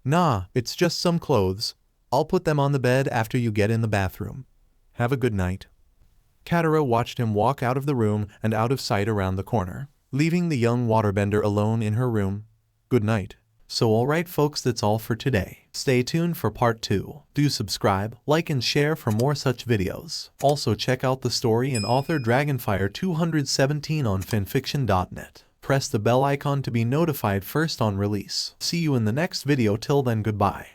Nah, it's just some clothes. I'll put them on the bed after you get in the bathroom. Have a good night. Katara watched him walk out of the room and out of sight around the corner, leaving the young waterbender alone in her room. Good night. So alright folks, that's all for today. Stay tuned for part 2. Do subscribe, like and share for more such videos. Also check out the story and author Dragonfire 217 on FANFICTIONnet. Press the bell icon to be notified first on release. See you in the next video. Till then, goodbye.